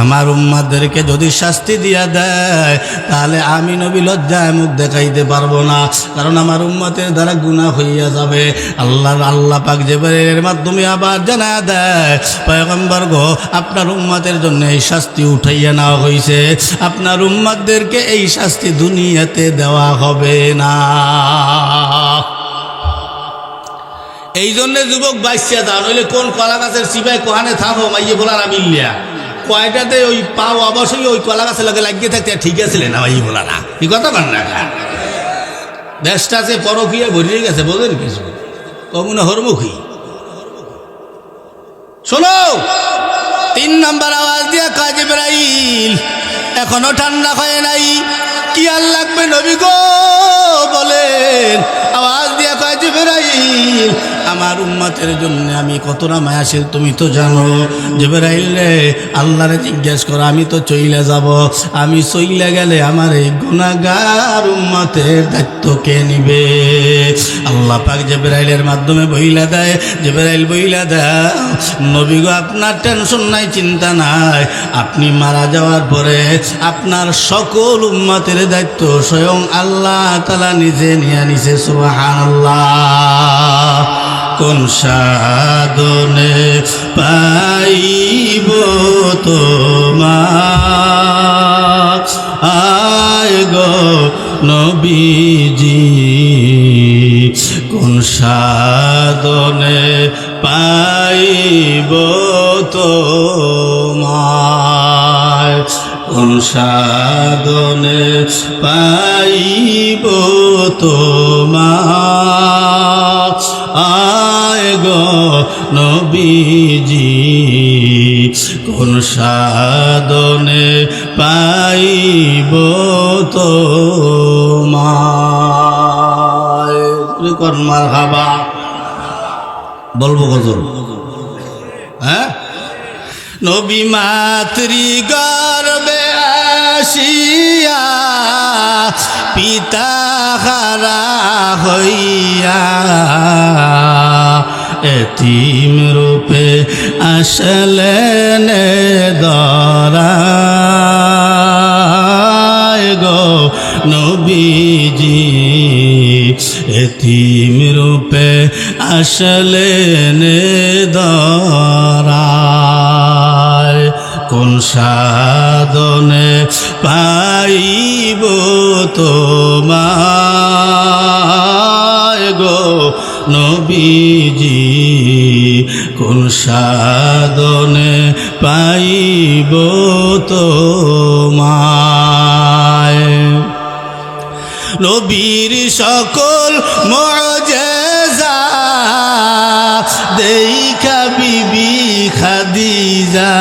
আমার উম্মতদেরকে যদি শাস্তি দিয়া দেয় তাহলে আমি নবী লজ্জায় মুখ দেখাইতে পারবো না, কারণ আমার উম্মতের দ্বারা গুনাহ হইয়া যাবে। আল্লাহ পাক জিবরাইলের মাধ্যমে আবার জানায়া দেয়, পয়গম্বর গো আপনার উম্মতের জন্য এই শাস্তি উঠাইয়া নেওয়া হয়েছে, আপনার উম্মতদেরকে এই শাস্তি দুনিয়াতে দেওয়া হবে না। এই জন্য যুবক বাইসিয়া দাও, নইলে কোন কলা গাছের সিপাই কোহানে থাকো মাইয়ে বলারা মিললিয়া কয়টাতে ওই পাও অবশ্যই ওই কলা গাছের লগে লাগিয়ে থাকতে ঠিক আছে না মাইয়ে বলারা, কি কথা বল না? দেশটা যে পরকিয়া ভরিয়ে গেছে বোঝেন কিছু কমুনা হরমুখী। শোনো, 3 নম্বর আওয়াজ দিয়া কয় জিবরাইল এখনো ঠান্ডা হয় নাই, কি আর লাগবে নবী গো বলেন। আওয়াজ দিয়া কয় জিবরাইল আমার উম্মতের জন্য আমি কতটা মায়াশীল তুমি তো জানো। জিবরাইল রে আল্লাহরে জিজ্ঞেস করো, আমি তো চইলে যাব, আমি চইলে গেলে আমার এই গুনাহগার উম্মতের দায়িত্ব কে নিবে? আল্লাহ পাক জিবরাইলের মাধ্যমে বইলা দেয়, জিবরাইল বইলা দাও নবী গো আপনার টেনশন নাই, চিন্তা নাই, আপনি মারা যাওয়ার পরে আপনার সকল উম্মতের দায়িত্ব স্বয়ং আল্লাহ তাআলা নিজে নিয়ে নিছে। সুবহানাল্লাহ। কোন সাধনে পাইব তোমার আয় গো নবীজি, কোন সাধনে পাইব তোমার, কোন সাধনে পাইব তোমার আয় গো নবীজি, কোন সাধনে পাইব তোমার। কোন মারহাবা বলবো গজল? হ্যাঁ, নবী মাতৃ গর্বে আসিয়া পিতা হারা হইয়া এতিম রূপে আসলেন দরায় গো নবীজি, এতিম রূপে আসলেন দরায়, কোন সাধনে পাইব তোমায় গো নবীজি, কোন সাধনে পাইব তোমায়। নবীর সকল মুআজিজা দেখা বিবি খাদিজা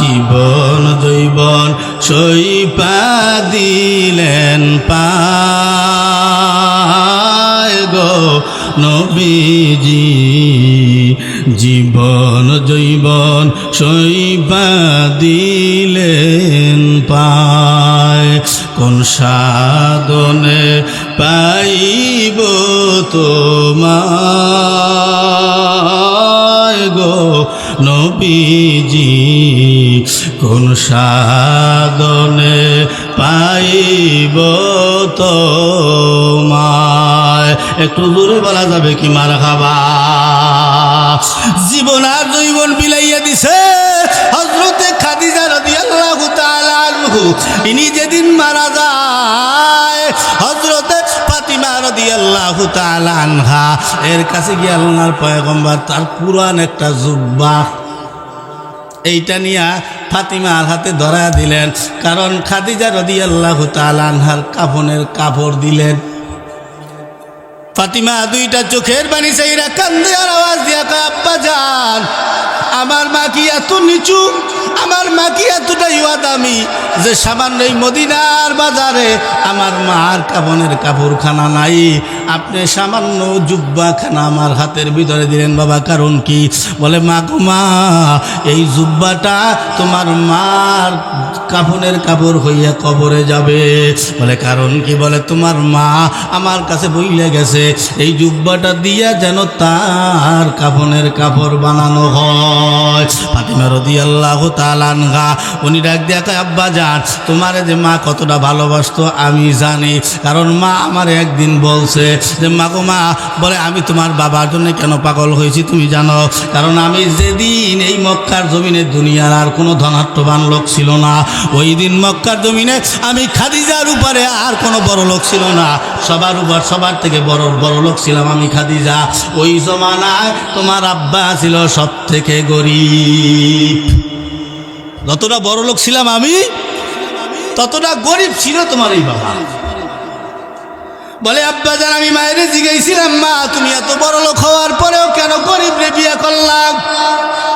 জীবন জৈবন সইপা দিলেন পায় গো নবীজি, জীবন জৈবন সইপা দিলেন পায়, কোন সাধনে পাইব তোমায় গো নবী নবীজি কোন সাধনে পাইব তোমায়। একটু দূরে বলা যাবে কি মারহাবা। জীবন আর জৈবন বিলাইয়া দিছে হযরতে খাদিজা রাদিয়াল্লাহু তাআলা আনহু। ইনি যেদিন মারা যায় হযরতে ফাতিমা রাদিয়াল্লাহু তাআলা আনহা এর কাছে গিয়ে আল্লাহর পয়গম্বর তার পুরান একটা জুব্বা এইটা নিয়া ফাতিমার হাতে ধরা দিলেন, কারণ খাদিজা রাদিয়াল্লাহু তাআলা আনহার কাফনের কাপড় দিলেন। ফাতিমা দুইটা চোখের পানি চাইরা কান্দে আর আওয়াজ দিয়া কয়, আব্বা জান, আমার মা কি এত নিচু, আমার মা কি এতটাই দামি যে সামান্য এই মদিনার বাজারে আমার মার কাফনের কাপড়খানা নাই, আপনি সামান্য জুব্বাখানা আমার হাতের ভিতরে দিলেন বাবা, কারণ কি? বলে মা গো মা, এই জুব্বাটা তোমার মার কাফনের কাপড় হইয়া কবরে যাবে। বলে কারণ কি? বলে তোমার মা আমার কাছে বইলে গেছে এই জুব্বাটা দিয়া যেন তার কাফনের কাপড় বানানো হয়। ফাতিমা রাদিয়াল্লাহু তাআলা আনহা উনি ডাক দিয়া কয়, আব্বা জান, তোমার যে মা কতটা ভালোবাসতো আমি জানি, কারণ মা আমার একদিন বলছে যে মা গো মা, বলে আমি তোমার বাবার জন্য কেন পাগল হয়েছি তুমি জানো? কারণ আমি যেদিন এই মক্কার জমিনে দুনিয়ার আর কোনো ধনাঢ্যবান লোক ছিল না, ওই দিন মক্কার জমিনে আমি খাদিজার উপরে আর কোনো বড় লোক ছিল না, সবার উপর সবার থেকে বড় লোক ছিলাম আমি খাদিজা। ওই জমানায় তোমার আব্বা ছিল সব থেকে গরিব। যতটা বড় লোক ছিলাম আমি, ততটা গরিব ছিল তোমার এই বাবা। বলে আব্বা জান, আমি মায়ের জিজ্ঞাসিলাম, মা তুমি এত বড় লোক হওয়ার পরেও কেন গরিব রে বিয়ে করলাম?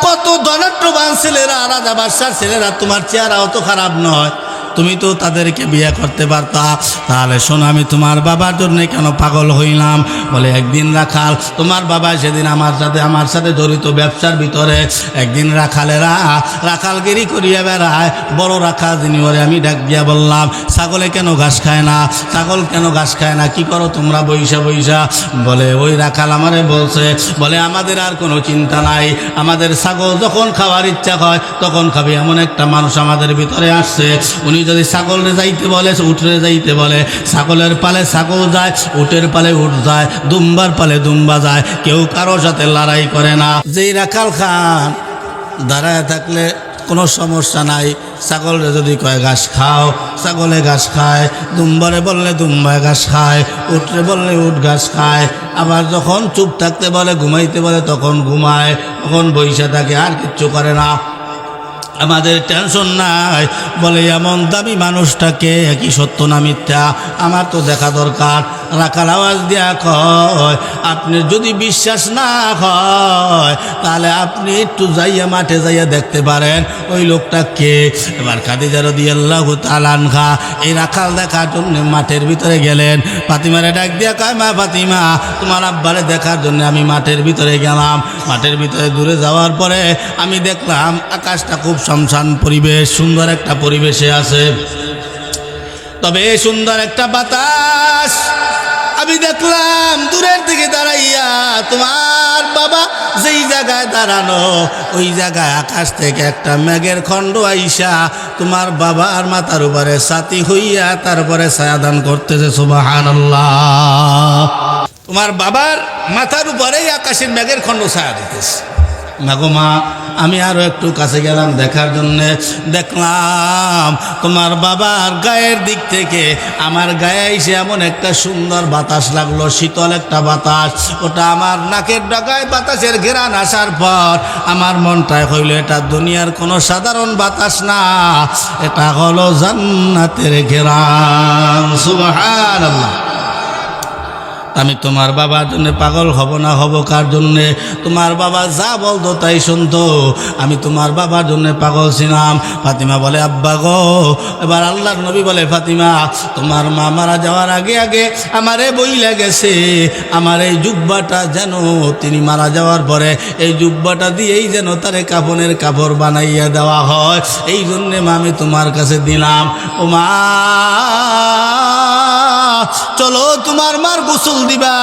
কত ধনাঢ্যবান ছেলেরা, রাজা বাদশার ছেলেরা, তোমার চেহারা অত খারাপ নয়, তুমি তো তাদেরকে বিয়ে করতে পারতা। তাহলে শোনো, আমি তোমার বাবার জন্য কেন পাগল হইলাম? বলে একদিন রাখাল, তোমার বাবা সেদিন আমার সাথে জড়িত ব্যবসার ভিতরে, একদিন রাখালগিরি করিয়া বেড়ায়, বড় রাখাল যিনি, ওরে আমি ডাক দিয়া বললাম, ছাগলে কেন ঘাস খায় না, ছাগল কেন ঘাস খায় না, কি করো তোমরা বইসা? বলে ওই রাখাল আমারে বলছে, বলে আমাদের আর কোনো চিন্তা নাই, আমাদের ছাগল যখন খাওয়ার ইচ্ছা হয় তখন খাবে, এমন একটা মানুষ আমাদের ভিতরে আসছে, উনি যদি ছাগলে যাইতে বলে উঠরে যাইতে বলে, ছাগলের পালে ছাগল যায়, উটের পালে উঠ যায়, দুম্বার পালে দুম্বা যায়, কেউ কারোর সাথে লড়াই করে না। যেই রাখাল খান দাঁড়ায় থাকলে কোনো সমস্যা নাই, ছাগলে যদি কয় ঘাস খাও, ছাগলে ঘাস খায়, দুম্বারে বললে দুম্বায় ঘাস খায়, উঠরে বললে উঠ ঘাস খায়, আবার যখন চুপ থাকতে বলে, ঘুমাইতে বলে তখন ঘুমায়, তখন বইসা থাকে, আর কিচ্ছু করে না। আমাদের টেনশন নাই। বলে এমন দামি মানুষটাকে কি সত্য না মিথ্যা আমার তো দেখা দরকার। রাখাল আওয়াজ দিয়া কয়, আপনি যদি বিশ্বাস না হয় তাহলে আপনি একটু যাইয়া মাঠে যাইয়া দেখতে পারেন ওই লোকটা কে। এবার খাদিজা রাদিয়াল্লাহু তাআলা আনহা এই রাখাল দেখার জন্য মাঠের ভিতরে গেলেন। ফাতিমারে ডাক দিয়া কয়, মা ফাতিমা, তোমার আব্বারে দেখার জন্য আমি মাঠের ভিতরে গেলাম। মাঠের ভিতরে দূরে যাওয়ার পরে আমি দেখলাম আকাশটা খুব শুনশান পরিবেশ, সুন্দর একটা পরিবেশে আছে, তবে সুন্দর একটা বাতাস। আমি দেখলাম দূরের দিকে দাঁড়াইয়া তোমার বাবা যেই জায়গায় দাঁড়ানো ওই জায়গায় আকাশ থেকে একটা মেঘের খণ্ড আইসা তোমার বাবার মাথার উপরে ছাতি হইয়া তারপরে ছায়াদান করতেছে। সুবহানাল্লাহ। তোমার বাবার মাথার উপরেই আকাশের মেঘের খণ্ড ছায়া দিতেছে। মাগো মা, আমি আরো একটু কাছে গেলাম দেখার জন্যে। দেখলাম তোমার বাবার গায়ের দিক থেকে আমার গায়ে এসে এমন একটা সুন্দর বাতাস লাগলো, শীতল একটা বাতাস। ওটা আমার নাকের ডগায় বাতাসের ঘেরান আসার পর আমার মনটায় হইল এটা দুনিয়ার কোনো সাধারণ বাতাস না, এটা হলো জান্নাতের ঘেরান। সুবহানাল্লাহ। আমি তোমার বাবার জন্য পাগল হব না, হব কার জন্যে? তোমার বাবা যা বলতো তাই শুনতো, আমি তোমার বাবার জন্য পাগল ছিলাম। ফাতিমা বলে, আব্বা গো। এবার আল্লাহর নবী বলে, ফাতিমা, তোমার মা মারা যাওয়ার আগে আগে আমারে বইলা গেছে আমার এই জুব্বাটা যেন তিনি মারা যাওয়ার পরে এই জুব্বাটা দিয়েই যেন তারে কাফনের কাপড় বানাইয়া দেওয়া হয়, এই জন্যে মা আমি তোমার কাছে দিলাম। ও মা, চলো তোমার মার গোসল দিবা।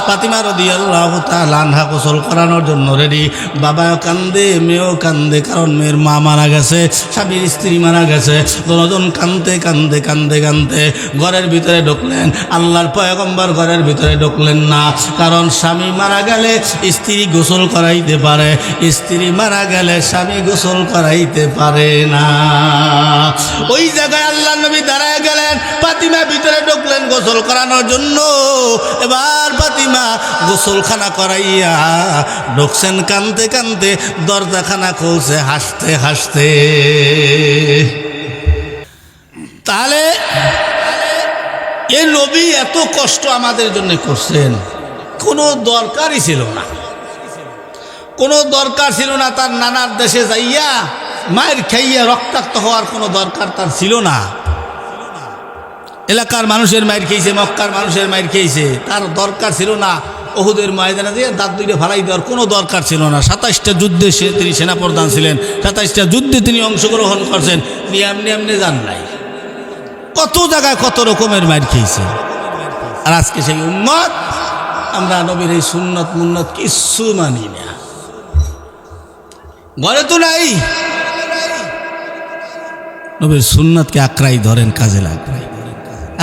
ফাতিমা রাদিয়াল্লাহু তাআলা আনহা গোসল করানোর জন্য রেডি। বাবাও কান্দে, মেয়েও কান্দে, কারণ মেয়ের মা মারা গেছে, স্বামীর স্ত্রী মারা গেছে। দুজন কান্দতে কান্দতে কান্দতে কান্দতে ঘরের ভিতরে ঢুকলেন। আল্লাহর পয়গম্বর ঘরের ভিতরে ঢুকলেন না, কারণ স্বামী মারা গেলে স্ত্রী গোসল করাইতে পারে, স্ত্রী মারা গেলে স্বামী গোসল করাইতে পারে না। ওই জায়গায় আল্লাহ নবী দাঁড়ায় গেলেন, ফাতিমা ভিতরে ঢুকলেন গোসল করানোর জন্য। এবার ফাতিমা গোসলখানা করাইয়া ঢুকছেন, কানতে কানতে দরজাখানা খুলছে হাসতে হাসতে। তাহলে এ নবী এত কষ্ট আমাদের জন্য করছেন, কোনো দরকারই ছিল না, কোনো দরকার ছিল না। তার নানার দেশে যাইয়া মায়ের খাইয়া রক্তাক্ত হওয়ার কোনো দরকার তার ছিল না। এলাকার মানুষের মায়ের খেয়েছে, মক্কার মানুষের মায়ের খেয়েছে, তার দরকার ছিল না। ওহুদের ময়দানে দিয়ে দাঁত দুইটা ফালাই দেওয়ার কোনো দরকার ছিল না। 27টা যুদ্ধে তিনি সেনাপ্রধান ছিলেন, 27টা যুদ্ধে তিনি অংশগ্রহণ করছেন, এমনি এমনি যান নাই। কত জায়গায় কত রকমের মায়ের খেয়েছে। আর আজকে সেই উম্মত আমরা নবীর এই সুন্নত মুন্নত কিচ্ছু মানি না, ঘরে তো নাই। নবীর সুন্নতকে আঁকড়াই ধরেন, কাজে লাগবে।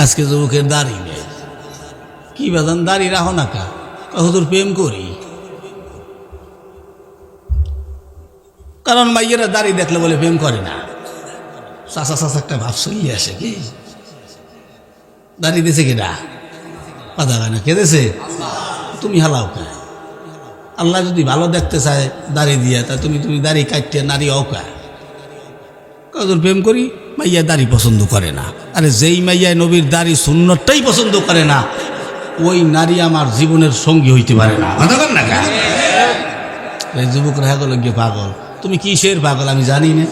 আজকে যুবকের দাড়ি নেই, কি বাজান দাড়ি রাখো না কা, হুজুর প্রেম করি। কারণ মাইয়েরা দাড়ি দেখলে বলে প্রেম করে না। চাষা চাষা একটা ভাব চলিয়ে আসে, কি দাড়ি দিছে কিনা পাতা গানা কেঁদেছে, তুমি হালাও কা। আল্লাহ যদি ভালো দেখতে চায় দাড়ি দিয়া, তা তুমি দাড়ি কাটতে নারী অকা। কদর প্রেম করি, মাইয়া দাড়ি পছন্দ করে না। আরে যেই মাইয়া নবীর দাড়ি সুন্নতটাই পছন্দ করে না, ওই নারী আমার জীবনের সঙ্গী হইতে পারে না। এই যুবকরা হলো গিয়ে পাগল। তুমি কিসের পাগল আমি জানি না,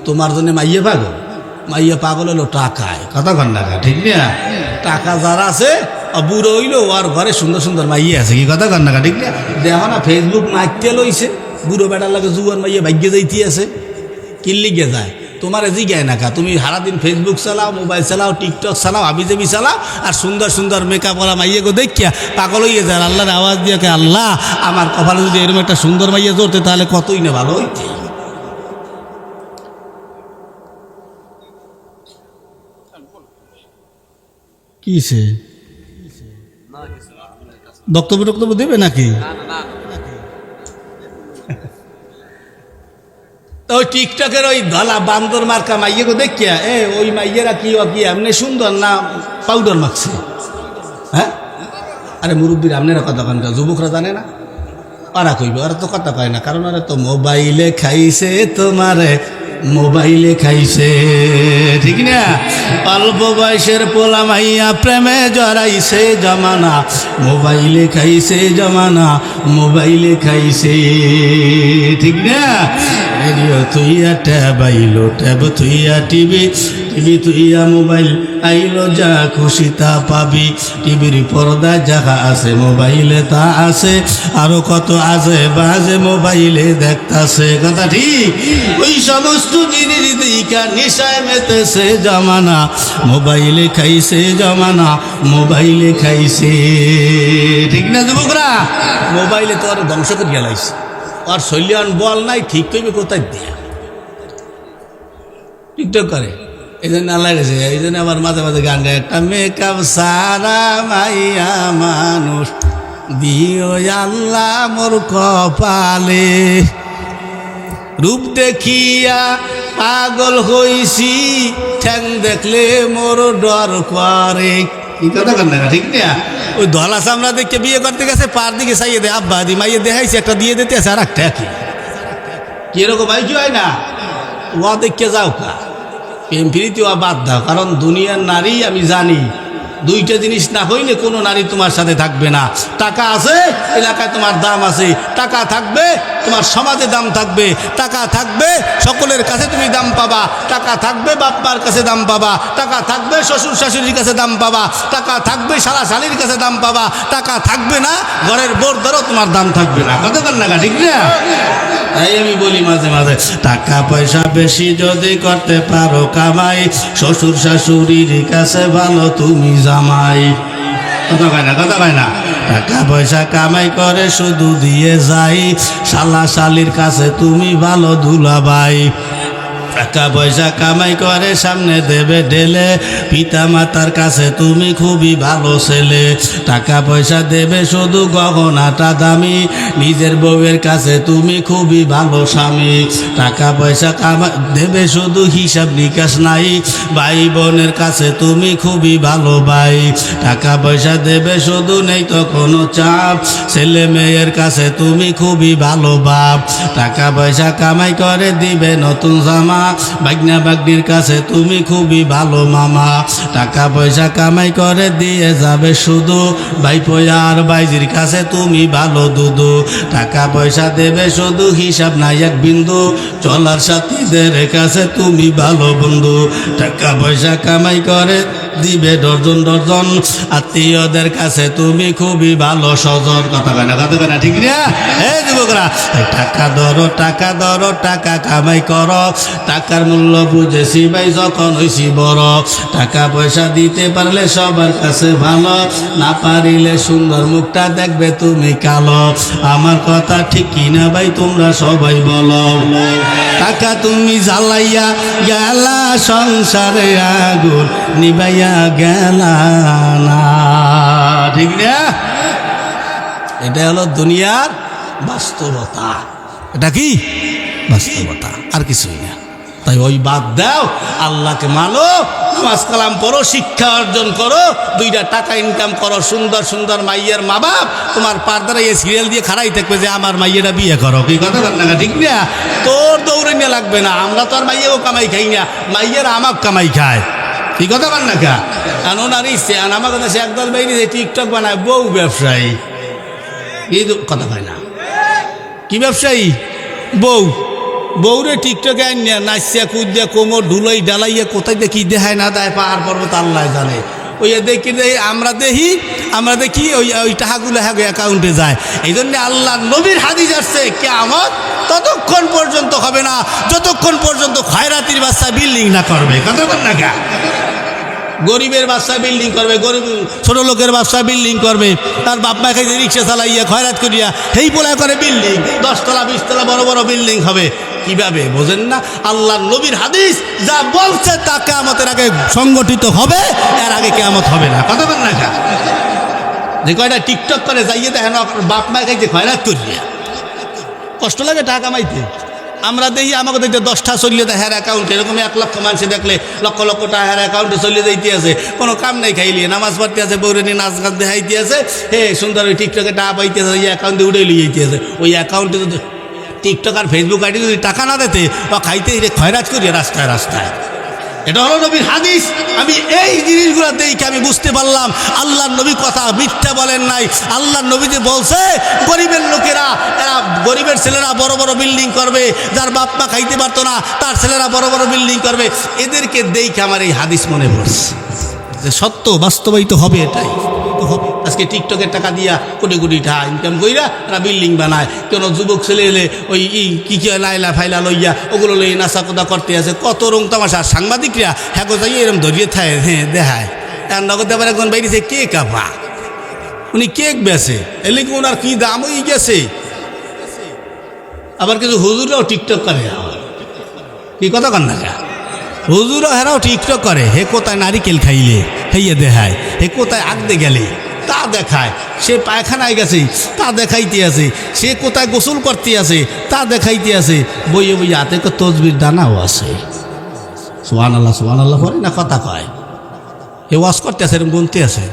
তোমার জন্য মাইয়া পাগল। মাইয়া পাগল হলো টাকায়, কথা কন না, ঠিক না? টাকা যারা আছে বুড়ো হইলো, আর ঘরে সুন্দর সুন্দর মাইয়া আছে, কি কথা কন না, ঠিক না? দেখো না ফেসবুক মাইতে লইছে, বুড়ো বেটার লাগে জুয়ার মাইয়া ভাগ্যে যাইতে আছে, কিল্লিগে যায়। তোমার জিগায় না কা, তুমি সারাদিন ফেসবুক চালাও, মোবাইল চালাও, টিকটক চালাও, হাবিজাবি চালাও, আর সুন্দর সুন্দর মেকআপ ওরা মাইয়ে গো দেখিয়া পাগল হইয়ে যায়। আল্লাহর আওয়াজ দিয়ে কে, আল্লাহ আমার কপালে যদি এরকম একটা সুন্দর মাইয়া ধরতে তাহলে কতই না ভালো হইতে। কিসে বক্তব্য দেবে নাকি? ওই টিকটকের ওই ধলা বান্দর মার্কা মাইয়ে গো দেখিয়া ওই মাইয়েরা কি এমনি সুন্দর না পাউডার মাখছে? হ্যাঁ, আরে মুরব্বীর আপনারা কথা কন, যুবকরা জানে না, ওরা কইবে, ওরা তো কথা কয় না, কারণ ওরা তো মোবাইলে খাইছে, তোমারে মোবাইলে খাইছে, ঠিক না? অল্প বয়সের পোলা মাইয়া প্রেমে জড়াইছে জমানা, মোবাইলে খাইছে জমানা, মোবাইলে খাইছে, ঠিক না? রেডিও তুইয়া ট্যাব আইলো, ট্যাব তুইয়া টিভি, টিভি তুইয়া মোবাইল আইলো, যা খুশি তা পাবি। টিভির পর্দা যাহা আছে মোবাইলে তা আছে, আরো কত আছে বাজে মোবাইলে দেখতাছে, কথা ঠিক? ওই সমস্ত জিনিস দিকা নিশায় মেতেছে জমানা, মোবাইলে খাইছে জমানা, মোবাইলে খাইছে, ঠিক না যুবকরা? মোবাইলে তো আর ধ্বংস করে গেলাইছে, আর শৈলিয়ান বল নাই, ঠিক করবে কোথায় দিয়া টিকটক করে। এই জন্য আল্লাহ গেছে, এই জন্য আবার মাঝে মাঝে গান গায়, একটা মেকআপ সারা মাইয়া মানুষ দিও আল্লাহ মোর কপালে, রূপ দেখিয়া পাগল হইছি, ঠ্যাং দেখলে মোর ডর করে, কি কথা কন না, ঠিক না? ওই ধলা চামড়া দেখে বিয়ে করতে গেছে, পার দিকে চাইয়ে দেয়, আব্বা দি মাইয়ে দেখাইছে, একটা দিয়ে দিতে আছে, আর একটা কি এরকম ভাই কি হয় না? ওয়া দেখে যাও কা, প্রেম ফিরিতে ওয়া বাদ দাও, কারণ দুনিয়ার নারী আমি জানি দুইটা জিনিস না হইলে কোনো নারী তোমার সাথে থাকবে না। টাকা আছে, এলাকায় তোমার দাম আছে, টাকা থাকবে তোমার সমাজে দাম থাকবে, টাকা থাকবে সকলের কাছে তুমি দাম পাবা, টাকা থাকবে বাপ্পার কাছে দাম পাবা, টাকা থাকবে শ্বশুর শাশুড়ির কাছে দাম পাবা, টাকা থাকবে শালা শালির কাছে দাম পাবা, টাকা থাকবে না ঘরের বোর দ্বারাও তোমার দাম থাকবে না, কত কার না, ঠিক না? তাই আমি বলি মাঝে মাঝে, টাকা পয়সা বেশি যদি করতে পারো কামাই, শ্বশুর শাশুড়ির কাছে ভালো তুমি জামাই। কথা কয় না, কথা কয় না। টাকা পয়সা কামাই করে শুধু দিয়ে যাই, শালা শালির কাছে তুমি ভালো দুলাভাই। টাকা পয়সা কামাই করে সামনে দেবে ঢেলে, পিতা মাতার কাছে তুমি খুবই ভালো ছেলে। টাকা পয়সা দেবে শুধু গহনাটা দামি, নিজের বউয়ের কাছে তুমি খুবই ভালো স্বামী। টাকা পয়সা দেবে শুধু হিসাব নিকাশ নাই, ভাই বোনের কাছে তুমি খুবই ভালো ভাই। টাকা পয়সা দেবে শুধু নেই তো কোনো চাপ, ছেলে মেয়ের কাছে তুমি খুবই ভালো বাপ। টাকা পয়সা কামাই করে দিবে নতুন জামা, ভাগ্না ভাগ্নির কাছে তুমি খুবই ভালো মামা। টাকা পয়সা কামাই করে দিয়ে যাবে শুধু, ভাইপো আর ভাইজির কাছে তুমি ভালো দুদু। টাকা পয়সা দেবে শুধু হিসাব নাই এক বিন্দু, চলার সাথীদের কাছে তুমি ভালো বন্ধু। টাকা পয়সা কামাই করে দিবে ডর্জন ডর্জন, আত্মীয়দের কাছে তুমি খুবই ভালো স্বজন। কথা কয় না, কথা কয় না, ঠিক না? এই যুবকরা, টাকা ধরো, টাকা ধরো, টাকা কামাই করো। টাকার মূল্য বুঝেছি ভাই যখন হইছি বড়। টাকা পয়সা দিতে পারলে সবার কাছে ভালো, না পারিলে সুন্দর মুখটা দেখবে তুমি কালো। আমার কথা ঠিক কিনা ভাই তোমরা সবাই বলো। টাকা তুমি জ্বালাইয়া গেলা সংসারে আগুন, নিবাইয়া গেলা না, ঠিক না? এটা হলো দুনিয়ার বাস্তবতা। এটা কি বাস্তবতা, আর কিছুই না। তাই ওই বাদ দাও, আল্লাহকে মানো, নামাজ কালাম পড়ো, শিক্ষা অর্জন করো, দুইটা টাকা ইনকাম করো, সুন্দর সুন্দর মাইয়ের মা বাপ তোমার পার্দারা এই সিরিয়াল দিয়ে খাড়াই থাকবে যে আমার মাইয়েরা বিয়ে করো। কি কথা বল না, ঠিক না? তোর দৌড়ে নিয়ে লাগবে না, আমরা তো আর মাইয়েও কামাই খাই না, মাইয়েরা আমাক কামাই খায়। কি কথা বল না কা? আর ওনার ইচ্ছে, আর আমার কথা সে একদল বাইরে টিকটক বানায়, বউ ব্যবসায়ী। এই কথা কয় না, কি ব্যবসায়ী? বউ। বউরে টিকটকে আনিয়া নাচিয়া কুদিয়া কোমর ঢুলাই ডালাইয়া কোথায় দেখি দেখায় না দেয়, পাহাড় পর্বত আল্লাহ জানে। ওই দেখি আমরা দেখি ওই টাকাগুলো হ্যাঁ অ্যাকাউন্টে যায়। এই জন্যে আল্লাহ নবীর হাদিস আসছে, কিয়ামত ততক্ষণ পর্যন্ত হবে না যতক্ষণ পর্যন্ত খয়রাতির বাচ্চা বিল্ডিং না করবে। কথা বল না কা? গরিবের বাচ্চা বিল্ডিং করবে, গরিব ছোট লোকের বাচ্চা বিল্ডিং করবে, তার বাপ মা খাইতে রিক্সা চালাইয়া খয়রাত করিয়া সেই পোলা করে বিল্ডিং, 10 তলা 20 তলা বড় বড় বিল্ডিং হবে। কিভাবে বোঝেন না? আল্লাহ নবীর হাদিস যা বলছে তা কিয়ামতের আগে সংগঠিত হবে, এর আগে কিয়ামত হবে না। কথা বল না কা? যে কয়টা টিকটক করে যাইয়ে দেখেন বাপ মা খাইতে খয়রাত করিয়া, কষ্ট লাগে টাকা কামাইতে। আমরা দেখি আমাকে দেখতে 10টা চলিয়ে দেয় হ্যার অ্যাকাউন্টে, এরকম 1 লক্ষ মানুষ দেখলে লক্ষ লক্ষ টাকা হ্যার অ্যাকাউন্টে চলিয়ে যাইতে আছে, কোনো কাম নাই খাইলিয়ে, নামাজ পড়তে আছে, বৌরে নিয়ে নাচ গাছ দেখাইতে আছে, হে সুন্দর ওই টিকটকে টাকা পাইতে আছে, ওই অ্যাকাউন্টে উঠে লিয়ে যেতে আছে। ওই অ্যাকাউন্টে যদি টিকটক আর ফেসবুক আইডি যদি টাকা না দিতে, ও খাইতে খয়রাত করিয়ে রাস্তায় রাস্তায়। এটা হলো নবীর হাদিস। আমি এই জিনিসগুলো দেখে আমি বুঝতে পারলাম আল্লাহর নবী কথা মিথ্যা বলেন নাই। আল্লাহর নবী যে বলছে গরিবের লোকেরা, এরা গরিবের ছেলেরা বড় বড় বিল্ডিং করবে, যার বাপ মা খাইতে পারতো না তার ছেলেরা বড় বড় বিল্ডিং করবে, এদেরকে দেখে আমার এই হাদিস মনে পড়ছে যে সত্য বাস্তবায়িত হবে। এটাই হবে। আজকে টিকটকের টাকা দিয়া কোটি কোটি টাকা ইনকাম কইরা তারা বিল্ডিং বানায়। কোনো যুবক ছেলে এলে ওই কি লাইলা ফাইলা লইয়া ওগুলো লই নাচা কোদা করতে আছে, কত রং তামাশা। সাংবাদিকরা হ্যাঁ যাই এরকম ধরিয়ে থাকে, হ্যাঁ দেখায়। তার নগদ আবার একজন বাইরেছে কেক আপা, উনি কেক বেছে, এলে কি ওনার কি দাম হয়ে গেছে। আবার কিছু হুজুরাও টিকটক করে, কি কথা কন না, হুজুরও হেরাও টিকটক করে। হে কোথায় নারিকেল খাইলে হেয়ে দেখায়, হে কোথায় আগদে গেলে তা দেখায়, সে পায়খানায় গেছে তা দেখাইতে আছে, সে কোথায় গোসল করতে আছে তা দেখাইতে আছে। বইয়ে বইয়ে হাতে তসবির দানাও আছে। সুবহানাল্লাহ পরে না কথা কয়, হে ওয়াজ করতে আছে, এরকম গুনতে আছে।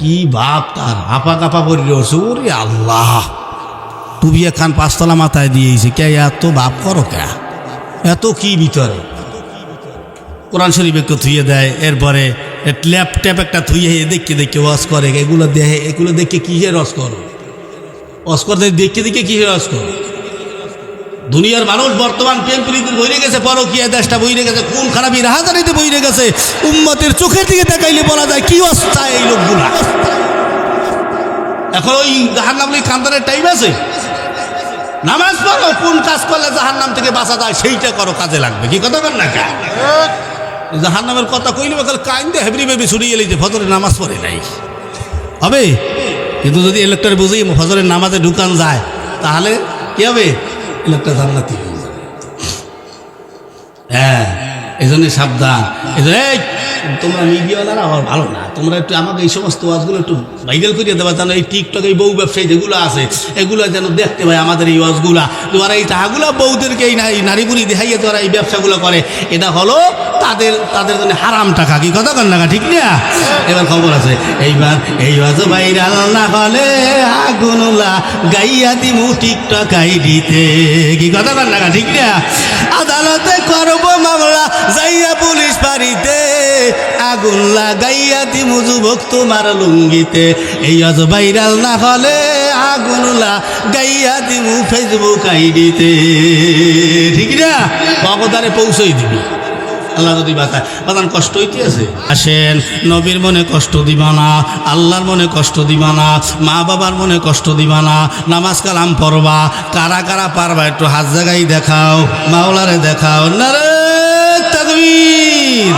কি বাপ তার, আপা কাপা পড়ি রয়েছে। ওরে আল্লাহ, টুবিয়া খান 5 তলা মাথায় দিয়েছে। কে এত বাপ করো কে, এত কি ভিতরে? কোরআন শরীফ একটু থুয়ে দেয়, এরপরে ল্যাপটপ একটা থুয়ে দেখে ওয়াজ করে। এগুলো দেখে কিসে রস করো, ওয়াজ করতে দেখে কিসে রস করো? দুনিয়ার মানুষ বর্তমান প্রেম প্রীতির বইরে গেছে, পরকীয়া দেশটা বইরে গেছে, কোন খারাপি রাহাজানিতে বইরে গেছে। উম্মতের চোখের দিকে তাকাইলে বলা যায় কি অবস্থা এই লোকগুলা। এখন ওই জাহান্নাম লই কান্দারের টাইম আছে? নামাজ পড়ো, কোন কাজ করলে জাহান্নাম থেকে বাঁচা যায় সেইটা করো, কাজে লাগবে। কি কথা বল না কা? জাহান্নামের কথা কইলে কাল কাইন্দে হেবরি বেবি ছুটি গেলে যে ফজরের নামাজ পড়ে নাই হবে। কিন্তু যদি ইলেকট্রিক বুঝি ফজরের নামাজে ঢুকান যায় তাহলে কি হবে? ইলেকট্রিক জান্নাতি হয়ে যাবে। হ্যাঁ, এই জন্য সাবধান। এই জন্য তোমরা মিডিয়াওয়ালারা আমার ভালো না, তোমরা একটু আমাকে এই সমস্ত ওয়াজগুলো একটু ভাইরাল করিয়ে দেবা, যেন এই টিকটক এই বউ ব্যবসায়ী যেগুলো আছে এগুলো যেন দেখতে পাই আমাদের এই ওয়াজগুলা। তোমার এই টাকাগুলো বউদেরকে এই নারীপুরি দেখাইয়ে তোরা এই ব্যবসাগুলো করে, এটা হলো তাদের জন্য হারাম টাকা। কি কথা কন না, ঠিক না? এবার খবর আছে, এইবার এই ওয়াজ ভাইরাল না হলে আগুনলা গাইয়া দিমু টিকটক আইডিতে। কি কথা কন না, ঠিক না? আদালতে করব মামলা যাইয়া পুলিশ বাড়িতে, আগুন লাগাইয়া দিমু যুবক তোমার লুঙ্গিতে। এই আজ ভাইরাল না হলে আগুন লাগাইয়া দিমু ফেসবুক আইডিতে। ঠিক না? ভগবানে পৌঁছই দিবি আল্লাহ যদি বাঁচায়। বাদান কষ্ট হইতে আছে। আসেন, নবীর মনে কষ্ট দিবা না, আল্লাহর মনে কষ্ট দিবা না, মা বাবার মনে কষ্ট দিবা না। নামাজ কালাম পড়বা, কারা কারা পারবা একটু হাত জায়গায় দেখাও, মাওলারে দেখাও। নারে তাকবীর,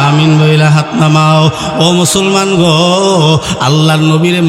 আমিন বইলা হাত নামাও। ও মুসলমান গো, আল্লাহর নবীরে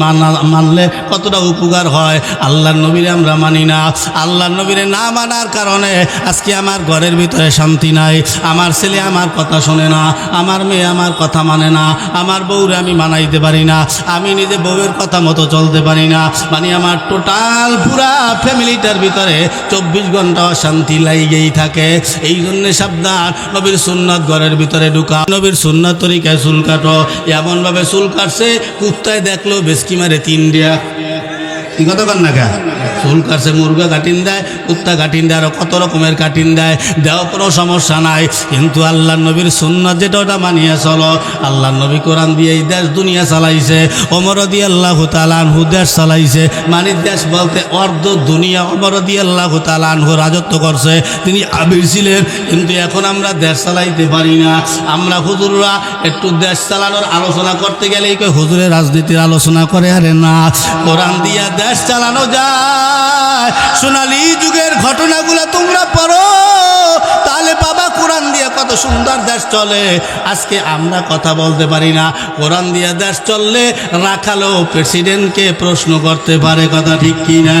মানলে কতটা উপকার হয়। আল্লাহর নবীরে আমরা মানি না। আল্লাহর নবীরে না মানার কারণে আজকে আমার ঘরের ভিতরে শান্তি নাই। আমার ছেলে আমার কথা শোনে না, আমার মেয়ে আমার কথা মানে না, আমার বউরে আমি মানাইতে পারি না, আমি নিজে বউয়ের কথা মতো চলতে পারি না। মানে আমার টোটাল পুরা ফ্যামিলিটার ভিতরে 24 ঘন্টা শান্তি লাইগেই থাকে। এই জন্য সাবধান, নবীর সুন্নাত ঘরের ভিতরে ঢুকা। নবীর সুন্নাত তরিকায় চুল কাটো, এমনভাবে চুল কাটছে কুত্তায় দেখলো বেশকি মারে 3 দিয়া। কি কথা কন না, চুল কাটছে মুরগা কাটিন দেয়, কুত্তা কাটিন দেয়, আরো কত রকমের কাটিন দেয়, দেওয়া কোনো সমস্যা নাই। কিন্তু আল্লাহ নবীর সুন্নাত যেটা ওটা মানিয়ে চলো। আল্লাহ নবী কোরআন দিয়ে এই দেশ দুনিয়া চালাইছে। ওমর রাদিয়াল্লাহু তাআলা আনহু দেশ চালাইছে, মানে দেশ বলতে অর্ধ দুনিয়া ওমর রাদিয়াল্লাহু তাআলা আনহু রাজত্ব করছে। তিনি আমির ছিলেন। কিন্তু এখন আমরা দেশ চালাইতে পারি না। আমরা হুজুররা একটু দেশ চালানোর আলোচনা করতে গেলে হুজুরের রাজনীতির আলোচনা করে, আরে না, কোরআন দিয়া দেশ চালানো যায়। সোনালী যুগের ঘটনাগুলো তোমরা পড়ো, তাহলে বাবা কোরআন দিয়ে কত সুন্দর দেশ চলে। আজকে আমরা কথা বলতে পারি না। কোরআন দিয়ে দেশ চললে রাখালো প্রেসিডেন্টকে প্রশ্ন করতে পারে, কথা ঠিক কিনা?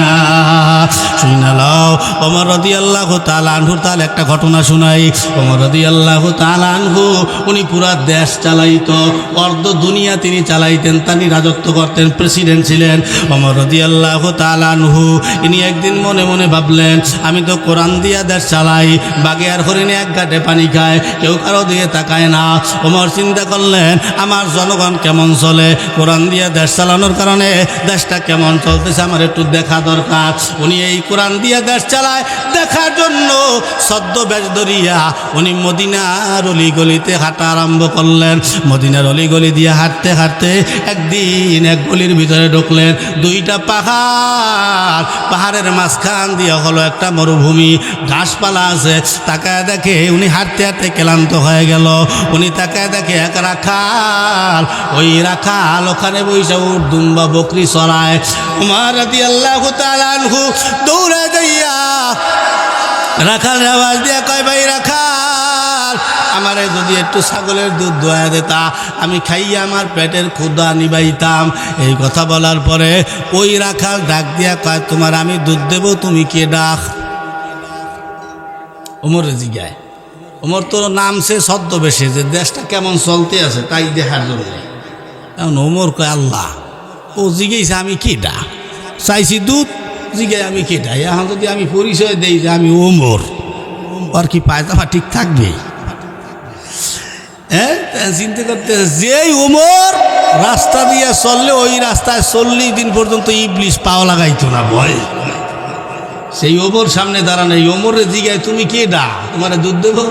শুনালাও ওমর রাদিয়াল্লাহু তাআলা আনহু। তাহলে একটা ঘটনা শোনাই। ওমর রাদিয়াল্লাহু তাআলা আনহু উনি পুরা দেশ চালাইতো, অর্ধ দুনিয়া তিনি চালাইতেন, তিনি রাজত্ব করতেন, প্রেসিডেন্ট ছিলেন। ওমর রাদিয়াল্লাহু তাআলা আনহু ইনি একদিন মনে মনে ভাবলেন, আমি তো কোরআন দিয়া দেশ চালাই, বাগে আর হরিণে এক ঘাটে পানি খায়, কেউ কারো দিকে তাকায় না। ওমর চিন্তা করলেন, আমার জনগণ কেমন চলে, কোরআন দিয়া দেশ চালানোর কারণে দেশটা কেমন চলতেছে আমার একটু দেখা দরকার। উনি এই কোরআন দিয়া দেশ চালায় দেখার জন্য সদ্য বেশ ধরিয়া উনি মদিনার অলিগলিতে হাঁটা আরম্ভ করলেন। মদিনার অলিগলি দিয়ে হাঁটতে হাঁটতে একদিন এক গলির ভিতরে ঢুকলেন। 2টা পাহাড়ের মাঝখান দিয়ে হলো একটা মরুভূমি, ঘাসপালা আছে। তাকায় দেখে উনি হাঁটতে হাঁটতে ক্লান্ত হয়ে গেল। উনি তাকায় দেখে এক রাখাল, ওই রাখাল ওখানে বৈশা উট দুম্বা বকরি চড়ায়। ওমর রাদিয়াল্লাহু তাআলা আনহু দৌড়ে যাইয়া রাখাল আওয়াজ দিয়া কয়, ভাই রাখাল, আমারে যদি একটু ছাগলের দুধ দোয়া দিতা, আমি খাইয়া আমার পেটের ক্ষুধা নিবাইতাম। এই কথা বলার পরে ওই রাখাল ডাক দিয়া কয়, তোমার আমি দুধ দেব, তুমি কে ডাক? ওমরে জিগায়। ওমর তো নামছে ছদ্মবেশে, যে দেশটা কেমন চলতে আছে তাই দেখার জন্য। এখন ওমর কয়, আল্লাহ, ও জিগেছে আমি কে ডাক, চাইছি দুধ, জিগায় আমি কে ডাক। এখন যদি আমি পরিচয় দেই যে আমি ওমর, আর কি পায়জামা ঠিক থাকবে? হ্যাঁ, চিন্তা করতে, যেই ওমর রাস্তা দিয়ে চললে ওই রাস্তায় 40 দিন পর্যন্ত ইবলিশ পাও লাগাইতো না, ভয়। সেই ওমর সামনে দাঁড়ানো, এই ওমরের জিগায় তুমি কে ডা, তোমার দুধ দেবো?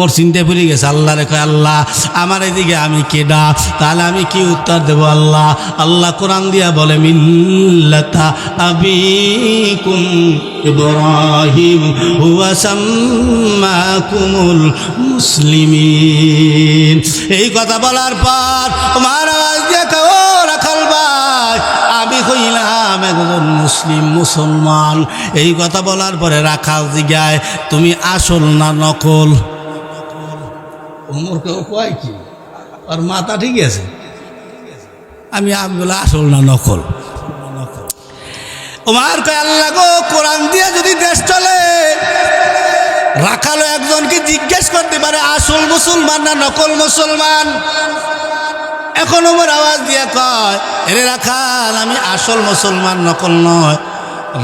ওর চিন্তায় পড়ে গেছে। আল্লাহ রেখে, আল্লাহ আমার এদিকে আমি কেডা, তাহলে আমি কি উত্তর দেব? আল্লাহ আল্লাহ কোরআন দিয়া বলে, মিল্লাতা আবিকুম ইব্রাহিম হুয়া সাম্মাকুমুল মুসলিমিন। এই কথা বলার পর আমার আওয়াজ দিয়ে ও রাখাল ভাই, আমি হইলাম একজন মুসলিম, মুসলমান। এই কথা বলার পরে রাখাল জিগায়, তুমি আসল না নকল? ওমরকেও কয় কি আর মাথা ঠিক আছে। আমি বলে আসল না নকল। ওমর কয় আল্লাহ গো, কোরআন দিয়ে যদি দেশ চলে, রাখালো একজনকে জিজ্ঞেস করতে পারে আসল মুসলমান না নকল মুসলমান। এখন ওমর আওয়াজ দিয়ে কয়, এরে রাখাল, আমি আসল মুসলমান, নকল নয়।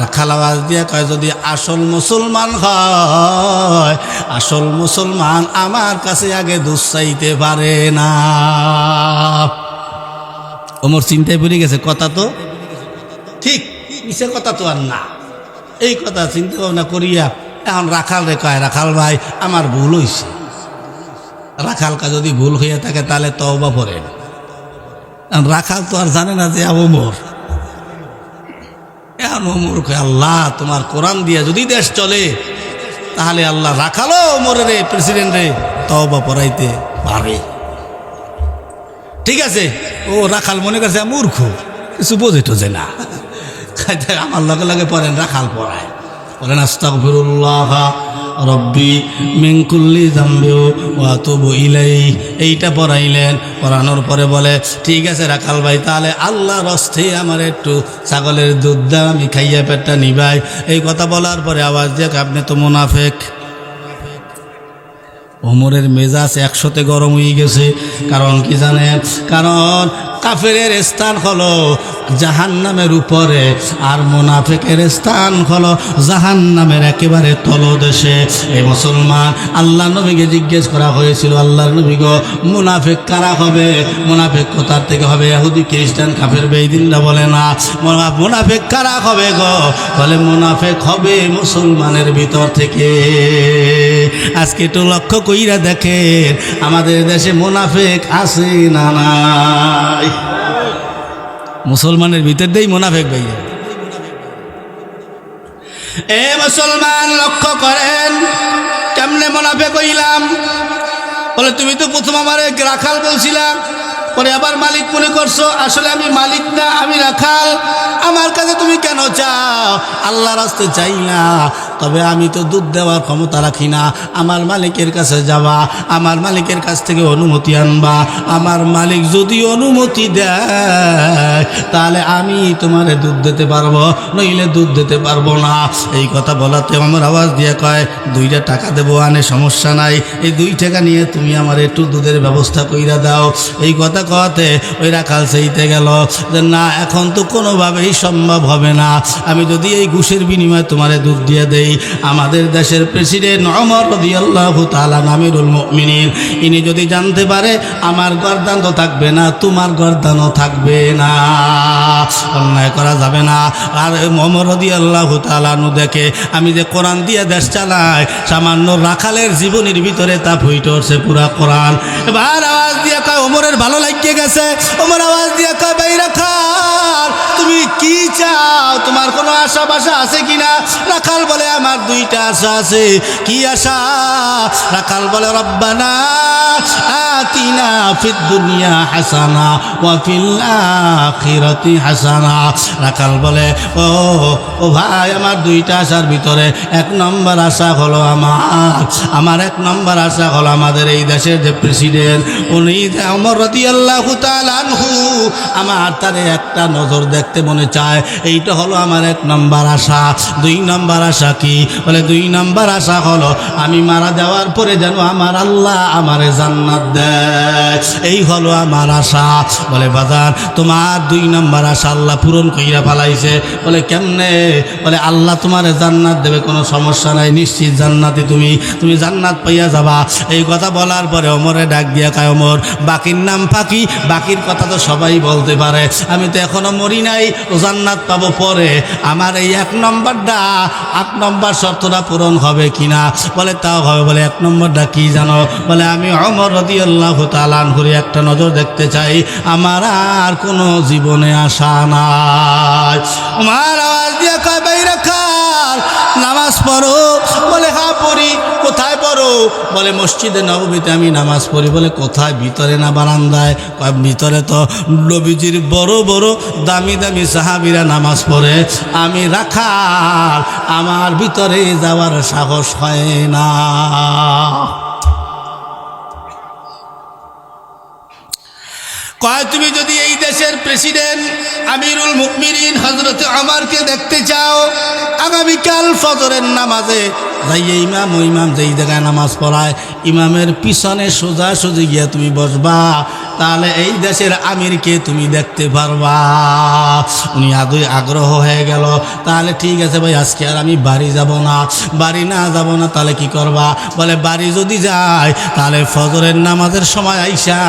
রাখাল আওয়াজ দিয়ে কয়, যদি আসল মুসলমান হয়, আসল মুসলমান আমার কাছে আগে দুধ চাইতে পারে না। ওমর চিন্তায় পড়ে গেছে, কথা তো ঠিক, মিছে কথা তো আর না। এই কথা চিন্তা ভাবনা করিয়া এখন রাখাল রে কয়, রাখাল ভাই আমার ভুল হয়েছে। রাখালকা যদি ভুল হইয়া থাকে তাহলে তওবা করেন। রাখাল তো আর জানে না যে ওমর। এখন ওমর কয়, আল্লাহ তোমার কোরআন দিয়া যদি দেশ চলে, তাহলে আল্লাহ রাখালো ওমরের প্রেসিডেন্ট রে তওবা পড়াইতে পারে। ঠিক আছে, ও রাখাল মনে করছে মূর্খ, কিছু বোঝে টোঝে না। আমার লগে লগে পড়েন, রাখাল পড়ায়, বলেন আস্তাগফিরুল্লাহ রব্বি মিন কুল্লি যামবি ওয়া আতুবু ইলাইহি। এইটা পড়াইলেন। পড়ানোর পরে বলে, ঠিক আছে রাখাল ভাই, তাহলে আল্লাহর হস্তে আমার একটু ছাগলের দুধ দাও, আমি খাইয়া পেটটা নিবাই। এই কথা বলার পরে আওয়াজ দিয়ে, আপনি তো মুনাফেক। ওমরের মেজাজ 100তে গরম হয়ে গেছে। কারণ কি জানেন? কারণ কাফেরের স্থান হলো জাহান্নামের উপরে, আর মুনাফিকের স্থান হলো জাহান্নামের একেবারে তলদেশে। এই মুসলমান, আল্লাহ নবীকে জিজ্ঞেস করা হয়েছিল, আল্লাহর নবী গো, মুনাফিক কারা হবে? মুনাফিক কোথার থেকে হবে? ইহুদি খ্রিস্টান কাফের বেঈমানরা বলে না। মুনাফিক কারা হবে গো? বলে মুনাফিক হবে মুসলমানের ভিতর থেকে। আজকে একটু লক্ষ্য কইরা দেখেন, আমাদের দেশে মুনাফিক আছে না নাই? মুসলমানের ভিতর দিয়েই মুনাফিক ভাইয়া। এ মুসলমান, লক্ষ্য করেন কেমনে মুনাফিক হইলাম। বলে, তুমি তো প্রথম আমার রাখাল বলছিলাম, পরে আবার মালিক মনে করছো। আসলে আমি মালিক না, আমি রাখাল। আমার কাছে তুমি কেন চাও? আল্লাহর রাস্তে চাই না, তবে আমি তো দুধ দেওয়ার ক্ষমতা রাখি না। আমার মালিকের কাছে যাবা, আমার মালিকের কাছ থেকে অনুমতি আনবা। আমার মালিক যদি অনুমতি দেয়, তাহলে আমি তোমারে দুধ দিতে পারবো, নইলে দুধ দিতে পারবো না। এই কথা বলাতে আমার আওয়াজ দিয়ে কয়, 2 টাকা দেবো, আনে সমস্যা নাই। এই 2 টাকা নিয়ে তুমি আমার একটু দুধের ব্যবস্থা কইরা দাও। এই কথা কতে ওই রাখাল চাইতে গেল যে, না, এখন তো কোনোভাবেই সম্ভব হবে না। আমি যদি এই ঘুষের বিনিময়ে তোমারে দুধ দিয়ে দেই, আমাদের দেশের প্রেসিডেন্ট ওমর রাদিয়াল্লাহু তাআলা আমিরুল মুমিনিন, ইনি যদি জানতে পারে, আমার গর্দান তো থাকবে না, তোমার গর্দানও থাকবে না। অন্যায় করা যাবে না। আর ওমর রাদিয়াল্লাহু তাআলা দেখে আমি যে কোরআন দিয়ে দেশ চালাই, সামান্য রাখালের জীবনের ভিতরে তা ফুটে উঠছে পুরা কোরআন। এবার আওয়াজ দিয়ে কয়, ওমরের ভালো লাগিয়ে গেছে। ওমর আওয়াজ দিয়ে কয়, ভাই রাখাল, তুমি কি চাও? তোমার কোনো আশা বাসা আছে কিনা? রাখাল বলে, আমার 2টা আশা আছে। কি আশা? রাখাল বলে, রব্বানা আতিনা ফিদ দুনিয়া হাসানা ওয়া ফিল আখিরাতি হাসানা। রাখাল বলে, ও ভাই, আমার 2টা আশার ভিতরে 1 নম্বর আশা হলো আমার 1 নম্বর আশা হলো আমাদের এই দেশের যে প্রেসিডেন্ট, উনি ওমর রাদিয়াল্লাহু তাআলা আনহু, আমার তারে একটা নজর দেখতে মনে চায়। এইটা হলো আমার 1 নম্বর আশা। 2 নম্বর আশা কি? বলে, 2 নম্বর আশা হলো আমি মারা যাওয়ার পরে যেন আমার আল্লাহ আমারে জান্নাত দেয়। এই হলো আমার আশা। বলে, বাজার, তোমার 2 নম্বর আশা আল্লাহ পূরণ কইরা ফেলাইছে। বলে, কেমনে? বলে, আল্লাহ তোমারে জান্নাত দেবে, কোনো সমস্যা নাই, নিশ্চিত জান্নাতে তুমি জান্নাত পাইয়া যাবা। এই কথা বলার পরে ওমরে ডাক দিয়া কয়, ওমর, বাকির নাম ফাঁকি, বাকির কথা তো সবাই বলতে পারে, আমি তো এখনো মরি নাই, ও জান্নাত পাবো পরে। আমার এই 1 নম্বরটা, 8 নম্বর শর্তটা পূরণ হবে কিনা? বলে, তাও হবে। বলে, 1 নম্বরটা কি জানো? বলে, আমি ওমর রাদিয়াল্লাহু তাআলা আনহুর একটা নজর দেখতে চাই, আমার আর কোনো জীবনে আশা নাই। ওমর আওয়াজ দিয়ে কয়, ভাই রাখাল, নামাজ পড়ো? বলে, হ্যাঁ পড়ি। কোথায় পড়ো? বলে, মসজিদে নববীতে আমি নামাজ পড়ি। বলে, কোথায়? ভিতরে না বারান্দায়? কয়, ভিতরে তো নবীজির বড় বড় দামি দামি সাহাবীরা নামাজ পড়ে, আমি রাখাল, আমার ভিতরে যাওয়ার সাহস হয় না। কয় তুমি যদি এই দেশের প্রেসিডেন্ট আমিরুল মুমিনিন হযরত ওমরকে দেখতে চাও, আগামীকাল ফজরের নামাজে যাইয়ে ইমাম যেই জায়গায় নামাজ পড়ায় ইমামের পিছনে সোজাসুজি গিয়া তুমি বসবা, তাহলে এই দেশের আমিরকে তুমি দেখতে পারবা। উনি আদৌ আগ্রহ হয়ে গেল, তাহলে ঠিক আছে ভাই, আজকে আর আমি বাড়ি যাব না। বাড়ি না যাব না তাহলে কি করবা? বলে বাড়ি যদি যাই তাহলে ফজরের নামাজের সময় আইসা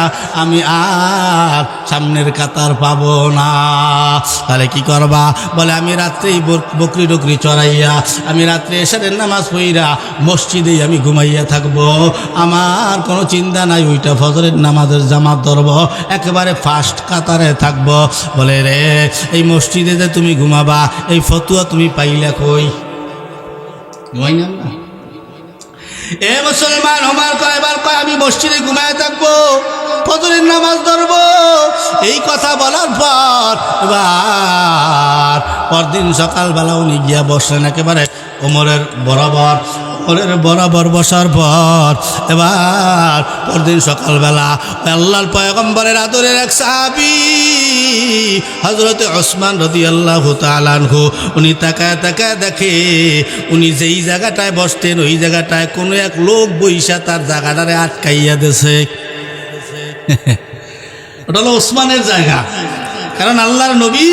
আমি আর সামনের কাতার পাবো না। তাহলে কি করবা? বলে আমি রাত্রেই বকরি টকরি চড়াইয়া আমি রাত্রে এশারের নামাজ পড়িয়া মসজিদেই আমি ঘুমাইয়া থাকবো, আমার কোনো চিন্তা নাই, ওইটা ফজরের নামাজের জামাত ধরব, একেবারে ফার্স্ট কাতারে থাকবো। বলে রে এই মসজিদে যে তুমি ঘুমাবা এই ফতুয়া তুমি পাইলা কই? ঘুমাই না এ মুসলমান। ওমর কয়বার কয় আমি মসজিদে ঘুমায় থাকবো, ফজরের নামাজ ধরবো। এই কথা বলার পর এবার পরদিন সকালবেলা উনি গিয়া বসলেন একেবারে ওমরের বরাবর বসার পর এবার পরদিন সকালবেলা আল্লাহর পয়গম্বরের আদরের এক সাহাবী হযরত ওসমান রাদিয়াল্লাহু তাআলা আনহু, উনি তাকায় তাকায় দেখে উনি যেই জায়গাটায় বসতেন ওই জায়গাটায় কোনো এক লোক বইসা তার জায়গাটারে আটকাইয়া দিয়েছে। ওটা হলো ওসমানের জায়গা। কারণ আল্লাহর নবী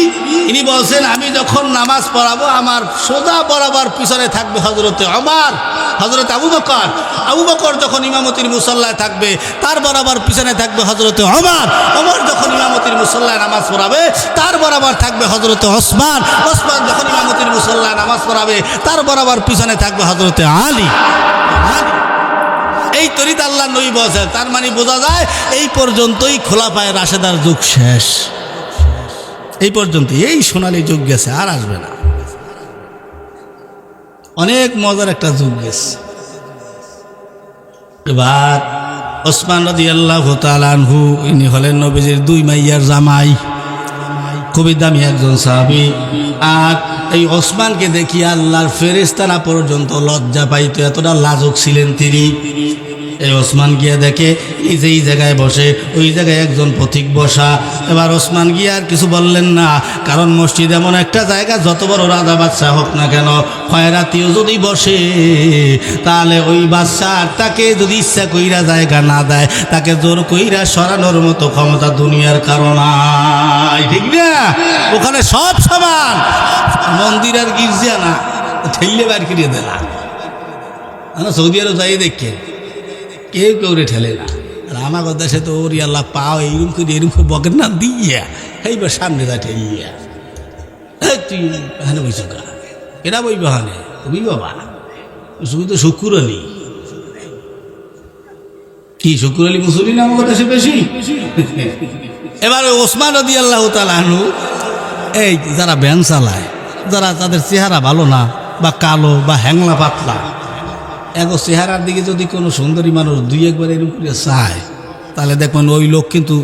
ইনি বলছেন আমি যখন নামাজ পড়াবো আমার সোজা বরাবর পিছনে থাকবে হযরতে ওমর, হযরত আবু বকর যখন ইমামতির মুসল্লায় থাকবে তার বরাবর পিছনে থাকবে হযরতে ওমর যখন ইমামতির মুসল্লায় নামাজ পড়াবে তার বরাবর থাকবে হযরতে ওসমান যখন ইমামতির মুসল্লায় নামাজ পড়াবে তার বরাবর পিছনে থাকবে হযরতে আলী। এই তরিত আল্লাহর নবী বলছেন। তার মানে বোঝা যায় এই পর্যন্তই খোলাফায়ে রাশেদার যুগ শেষ, এই পর্যন্ত, এই সোনালী যুগ গেছে, আর আসবে না। অনেক মজার একটা যুগ গেছে। এবার ওসমান রাদিয়াল্লাহু তাআলা আনহু ইনি হলেন নবীজির দুই মাইয়ার জামাই, খুবই দামি একজন সাহাবী। আর এই ওসমানকে দেখি আল্লাহর ফেরেশতারা পর্যন্ত লজ্জা পাইতো, এতটা লাজুক ছিলেন তিনি। এই ওসমান গিয়া দেখে এই যেই জায়গায় বসে ওই জায়গায় একজন পথিক বসা। এবার ওসমান গিয়া আর কিছু বললেন না, কারণ মসজিদ এমন একটা জায়গা যত বড় রাজা বাদশাহ হোক না কেন, খয়রাতিও যদি বসে তাহলে ওই বাদশাহ তাকে যদি ইচ্ছা কইরা জায়গা না দেয় তাকে জোর কইরা সরানোর মতো ক্ষমতা দুনিয়ার কারণ নাই, ঠিক না? ওখানে সব সমান, মন্দির আর গির্জা না, ঠেললে বার করিয়ে দেয় না। সৌদি আরব যাই দেখে কেউ রে ঠেলে না। আর আমার দেশে তো ওর আল্লাহ পাও এরকম করে বকের না দিয়া এইবার সামনে যা ঠেলিয়া তুই এখানে বইস গা, এরা বই বাহানে তুমি বাবা শুধু তো শুকুর আলী। কি শুকুর আলী মুসলিম আমার দেশে বেশি? এবার ওই ওসমান রাদিয়াল্লাহু তাআলা আনহু এই যারা ভ্যান চালায়, যারা তাদের চেহারা ভালো না বা কালো বা হ্যাংলা পাতলা, এগো চেহারার দিকে যদি কোনো সুন্দরী মানুষ দুই একবার এরকম করে চায় তাহলে দেখবেন ওই লোক কিন্তু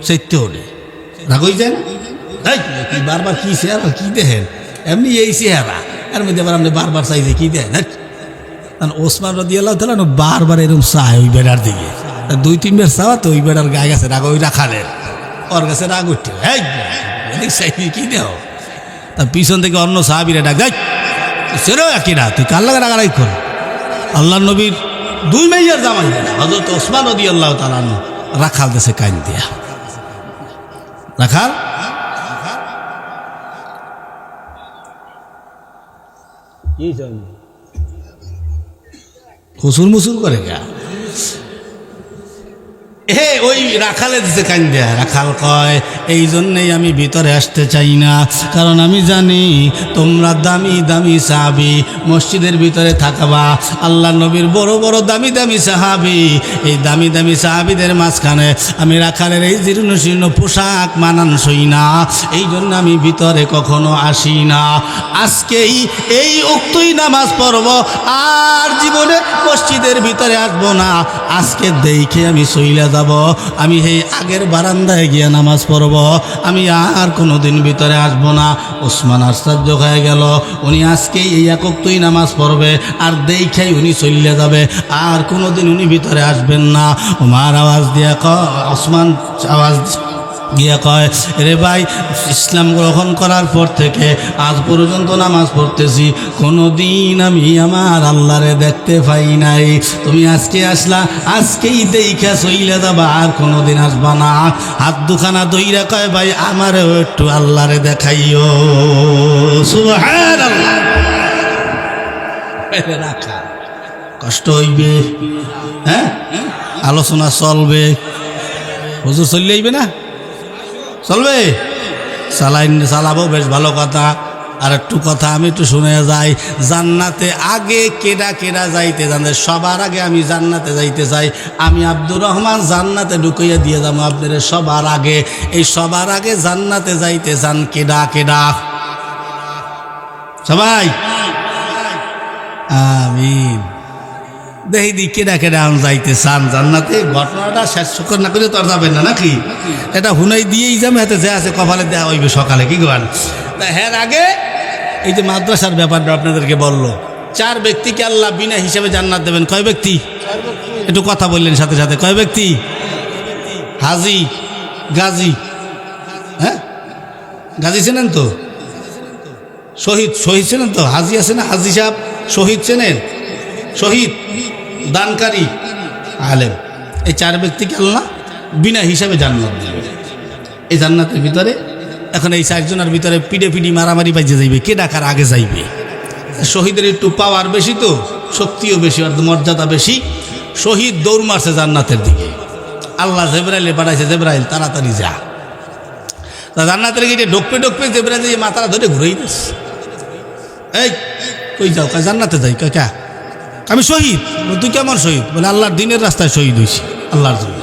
চাইতে হলে রাগই যায় না। কি বারবার কি চেহারা কি দেখেন, এমনি এই চেহারা এর মধ্যে আবার আপনি বারবার চাইছে কি দেখেন। কারণ ওসমান রাদিয়াল্লাহু তাআলা বারবার এরকম চায় ওই বেড়ার দিকে, দুই তিনবার চাওয়া তো ওই বেড়ার গায়ে গেছে রাগ, ওই রাখালের ওর কাছে রাগ উঠতে চাইবি কি দেহ। তার পিছন থেকে অন্য সাহাবীরা ডাক দেয় সেটাও একই না, তুই কার লাগে রাগারাগি কর। আল্লাহ নবীর দুই মাইয়ার জামাই হযরত ওসমান রাদিয়াল্লাহু তাআলা রাখাল দেশে কাইন দিয়া, রাখাল খুসুর মুসুর করে গা ওই রাখালে দিতে কান দেয়া। রাখাল কয় এই জন্যেই আমি ভিতরে আসতে চাই না, কারণ আমি জানি তোমরা দামি দামি সাহাবী মসজিদের ভিতরে থাকবা, আল্লাহ নবীর বড় বড় দামি দামি সাহাবী, এই দামি দামি সাহাবীদের মাঝখানে আমি রাখালের এই জীর্ণ শীর্ণ পোশাক মানানসই না, এই জন্য আমি ভিতরে কখনো আসি না। আজকেই এই উক্তই নামাজ পড়ব, আর জীবনে মসজিদের ভিতরে আসবো না। আজকে দেখে আমি সইলা যাব, আমি এই আগের বারান্দায় গিয়ে নামাজ পড়ব, আমি আর কোনো দিন ভিতরে আসবো না। ওসমান আশ্চর্য হয়ে গেল, উনি আজকেই এই একক্তই নামাজ পড়বে আর দেখেই উনি চলে যাবে, আর কোনো দিন উনি ভিতরে আসবেন না। ওমর আওয়াজ দিয়া ওসমান আওয়াজ গিয়া কয়, রে ভাই, ইসলাম গ্রহণ করার পর থেকে আজ পর্যন্ত নামাজ পড়তেছি, কোনো দিন আমি আমার আল্লাহরে দেখতে পাই নাই। তুমি আজকে আসলা, আজকেই দেখা চইলে যাবা, আর কোনো দিন আসবা না। হাত দুখানা দইরা কয়, ভাই আমারও একটু আল্লাহরে দেখাইও। সুবহানাল্লাহ। রাখা কষ্ট হইবে, হ্যাঁ, আলোচনা চলবে, হুজুর চললে আইবে না, চলবে, চালাবো, বেশ ভালো কথা। আর একটু কথা আমি একটু শুনে যাই, জান্নাতে আগে কেডা কেডা যাইতে জানে? সবার আগে আমি জান্নাতে যাইতে চাই। আমি আব্দুর রহমান জান্নাতে ঢুকাইয়া দিয়ে যাবো আপনাদের সবার আগে। এই সবার আগে জান্নাতে যাইতে চান কেডা কেডা? সবাই আমিন। দেখি দি কেডা কেডা যাইতে চান জান্নাতে। ঘটনাটা শেষ না করে তো আর যাবেন না নাকি? এটা হুনাই দিয়েই যাবে, হাতে যে আছে কপালে দেওয়া হইবে সকালে, কি করেন? তা হ্যাঁ, আগে এই যে মাদ্রাসার ব্যাপারটা আপনাদেরকে বললো, 4 ব্যক্তিকে আল্লাহ বিনা হিসাবে জান্নাত দেবেন। কয় ব্যক্তি? একটু কথা বললেন সাথে সাথে। কয় ব্যক্তি? হাজি, গাজী, হ্যাঁ, গাজী চেনেন তো? শহীদ, শহীদ চেনেন তো? হাজি আছে না, হাজি সাহেব? শহীদ চেনেন? শহীদ, দানকারী, আলেম। এই 4 ব্যক্তিকে আল্লাহ বিনা হিসাবে জান্নাত দেবে। এই জান্নাতের ভিতরে এখন এই 4 জনের ভিতরে পিডি মারামারি বাজে যাইবে, কে ডাকার আগে যাইবে। শহীদের একটু পাওয়ার বেশি, তো শক্তিও বেশি, আর মর্যাদা বেশি। শহীদ দৌড় মারছে জান্নাতের দিকে। আল্লাহ জিবরাইলে পাঠাইছে, জিবরাইল তাড়াতাড়ি যা। তা জান্নাতের গিয়ে ঢোকপে জিবরাইল যে মাথাটা ধরে ঘুরেই দিস, এই কই যাও? কয় জান্নাতে যাই। কয় কে? আমি শহীদ। তুই কেমন শহীদ? বলে আল্লাহর দিনের রাস্তায় শহীদ হয়েছি, আল্লাহর জন্য।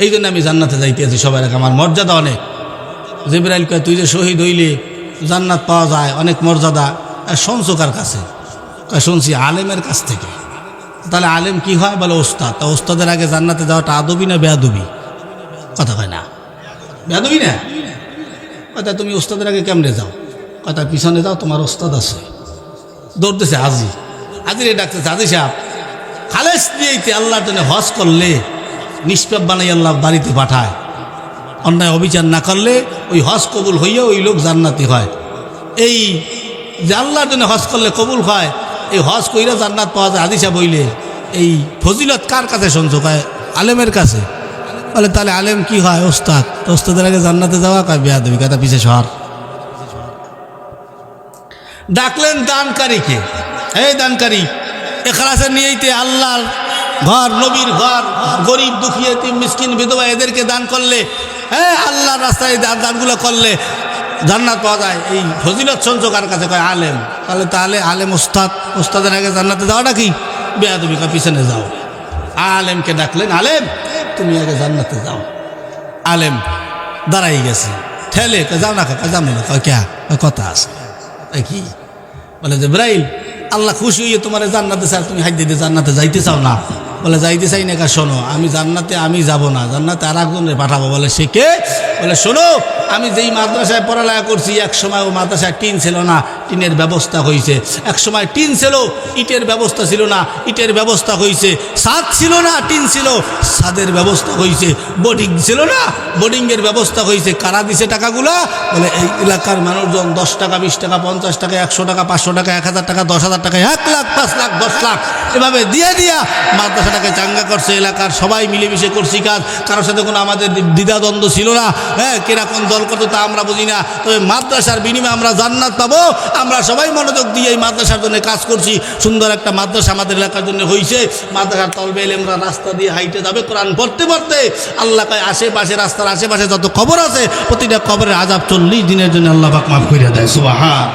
এই জন্য আমি জান্নাতে যাইতে আছি, সবাই রাখে, আমার মর্যাদা অনেক। জিবরাইল কয়, তুই যে শহীদ হইলে জান্নাত পাওয়া যায়, অনেক মর্যাদা। শুনছো কার কাছে? কয় শুনছি আলেমের কাছ থেকে। তাহলে আলেম কি হয়? বলে ওস্তাদ। তা ওস্তাদের আগে জান্নাতে যাওয়াটা আদবি না বেয়াদবি? কথা কয় না, বেয়াদবি না। কথা তুমি ওস্তাদের আগে কেমনে যাও? কথা পিছনে যাও, তোমার ওস্তাদ আছে। দৌড়তেছে হাজি, হাজিরে ডাকতেছে, হাজি সাহেব খালেস দিয়েইতে আল্লাহর জন্য হজ করলে নিষ্পাপ বানাই আল্লাহ বাড়িতে পাঠায়। অন্যায় অবিচার না করলে ওই হজ কবুল হইয়া ওই লোক জান্নাতি হয়। এই যে আল্লাহর জন্য হজ করলে কবুল হয়, এই হজ কইরা জান্নাত পাওয়া যায়। হাজি সাহেব বইলে এই ফজিলত কার কাছে শুনছো? কয় আলেমের কাছে। বলে তাহলে আলেম কি হয়? ওস্তাদ। তো ওস্তাদের আগে জান্নাতে যাওয়া? কয় বেয়াদবি, কথা পিছে শহর। ডাকলেন দানকারীকে, এই দানকারী, এখলাসের নিয়েইতে আল্লাহর ঘর, নবীর ঘর, গরিব দুঃখী এতিম মিসকিন বিধবা এদেরকে দান করলে, হ্যাঁ, আল্লাহর রাস্তায় দানগুলো করলে জান্নাত পাওয়া যায়। এই ফজিলত শুনছো কার কাছে? কয় আলেম। তাহলে আলেম ওস্তাদ, ওস্তাদের আগে জান্নাতে যাওয়াটা কি বেয়াদবি? কয় পিছনে যাও। আলেমকে ডাকলেন, আলেম তুমি আগে জান্নাতে যাও। আলেম দাঁড়াই গেছে, ঠেলে যাও না কাকা, যাবো না। কয় কে? কথা আছে। কি? বলে জিবরাইল, আল্লাহ খুশি হইয়ে তোমার জান্নাতে চাই, তুমি হাত দিতে জান্নাতে যাইতে চাও না? বলে যাইতে চাই না। কা শোনো, আমি জান্নাতে আমি যাব না, জান্নাতে আর একজনের পাঠাবো। বলে সে কে? বলে শোনো, আমি যেই মাদ্রাসায় পড়ালেখা করছি, এক সময় ও মাদ্রাসায় টিন ছিল না, টিনের ব্যবস্থা হয়েছে। এক সময় টিন ছিল, ইটের ব্যবস্থা ছিল না, ইটের ব্যবস্থা হয়েছে। ছাদ ছিল না, টিন ছিল, ছাদের ব্যবস্থা হয়েছে। বোর্ডিং ছিল না, বোর্ডিংয়ের ব্যবস্থা হয়েছে। কারা দিছে টাকাগুলা? বলে এই এলাকার মানুষজন 10 টাকা, 20 টাকা, 50 টাকা, 100 টাকা, 500 টাকা, 1000 টাকা, 10,000 টাকা, 1 লাখ, 5 লাখ, 10 লাখ এভাবে দিয়া মাদ্রাসাটাকে চাঙ্গা করছে। এলাকার সবাই মিলেমিশে করছি কাজ, কারোর সাথে কোনো আমাদের দ্বিধাদ্বন্দ্ব ছিল না। হ্যাঁ, কিরকম দল করতো তা আমরা বুঝি না, তবে মাদ্রাসার বিনিময়ে আমরা জান্নাত পাবো। আমরা সবাই মনোযোগ দিয়ে এই মাদ্রাসার জন্য কাজ করছি। সুন্দর একটা মাদ্রাসা আমাদের এলাকার জন্য হয়েছে। মাদ্রাসার তলবে এলেমরা রাস্তা দিয়ে হাইটে যাবে কোরআন পড়তে পড়তে। আল্লাহ কয় আশেপাশে, রাস্তার আশেপাশে যত কবর আছে, প্রতিটা কবরের আযাব 40 দিনের জন্য আল্লাহ পাক মাফ করে দেয়। সুবহান।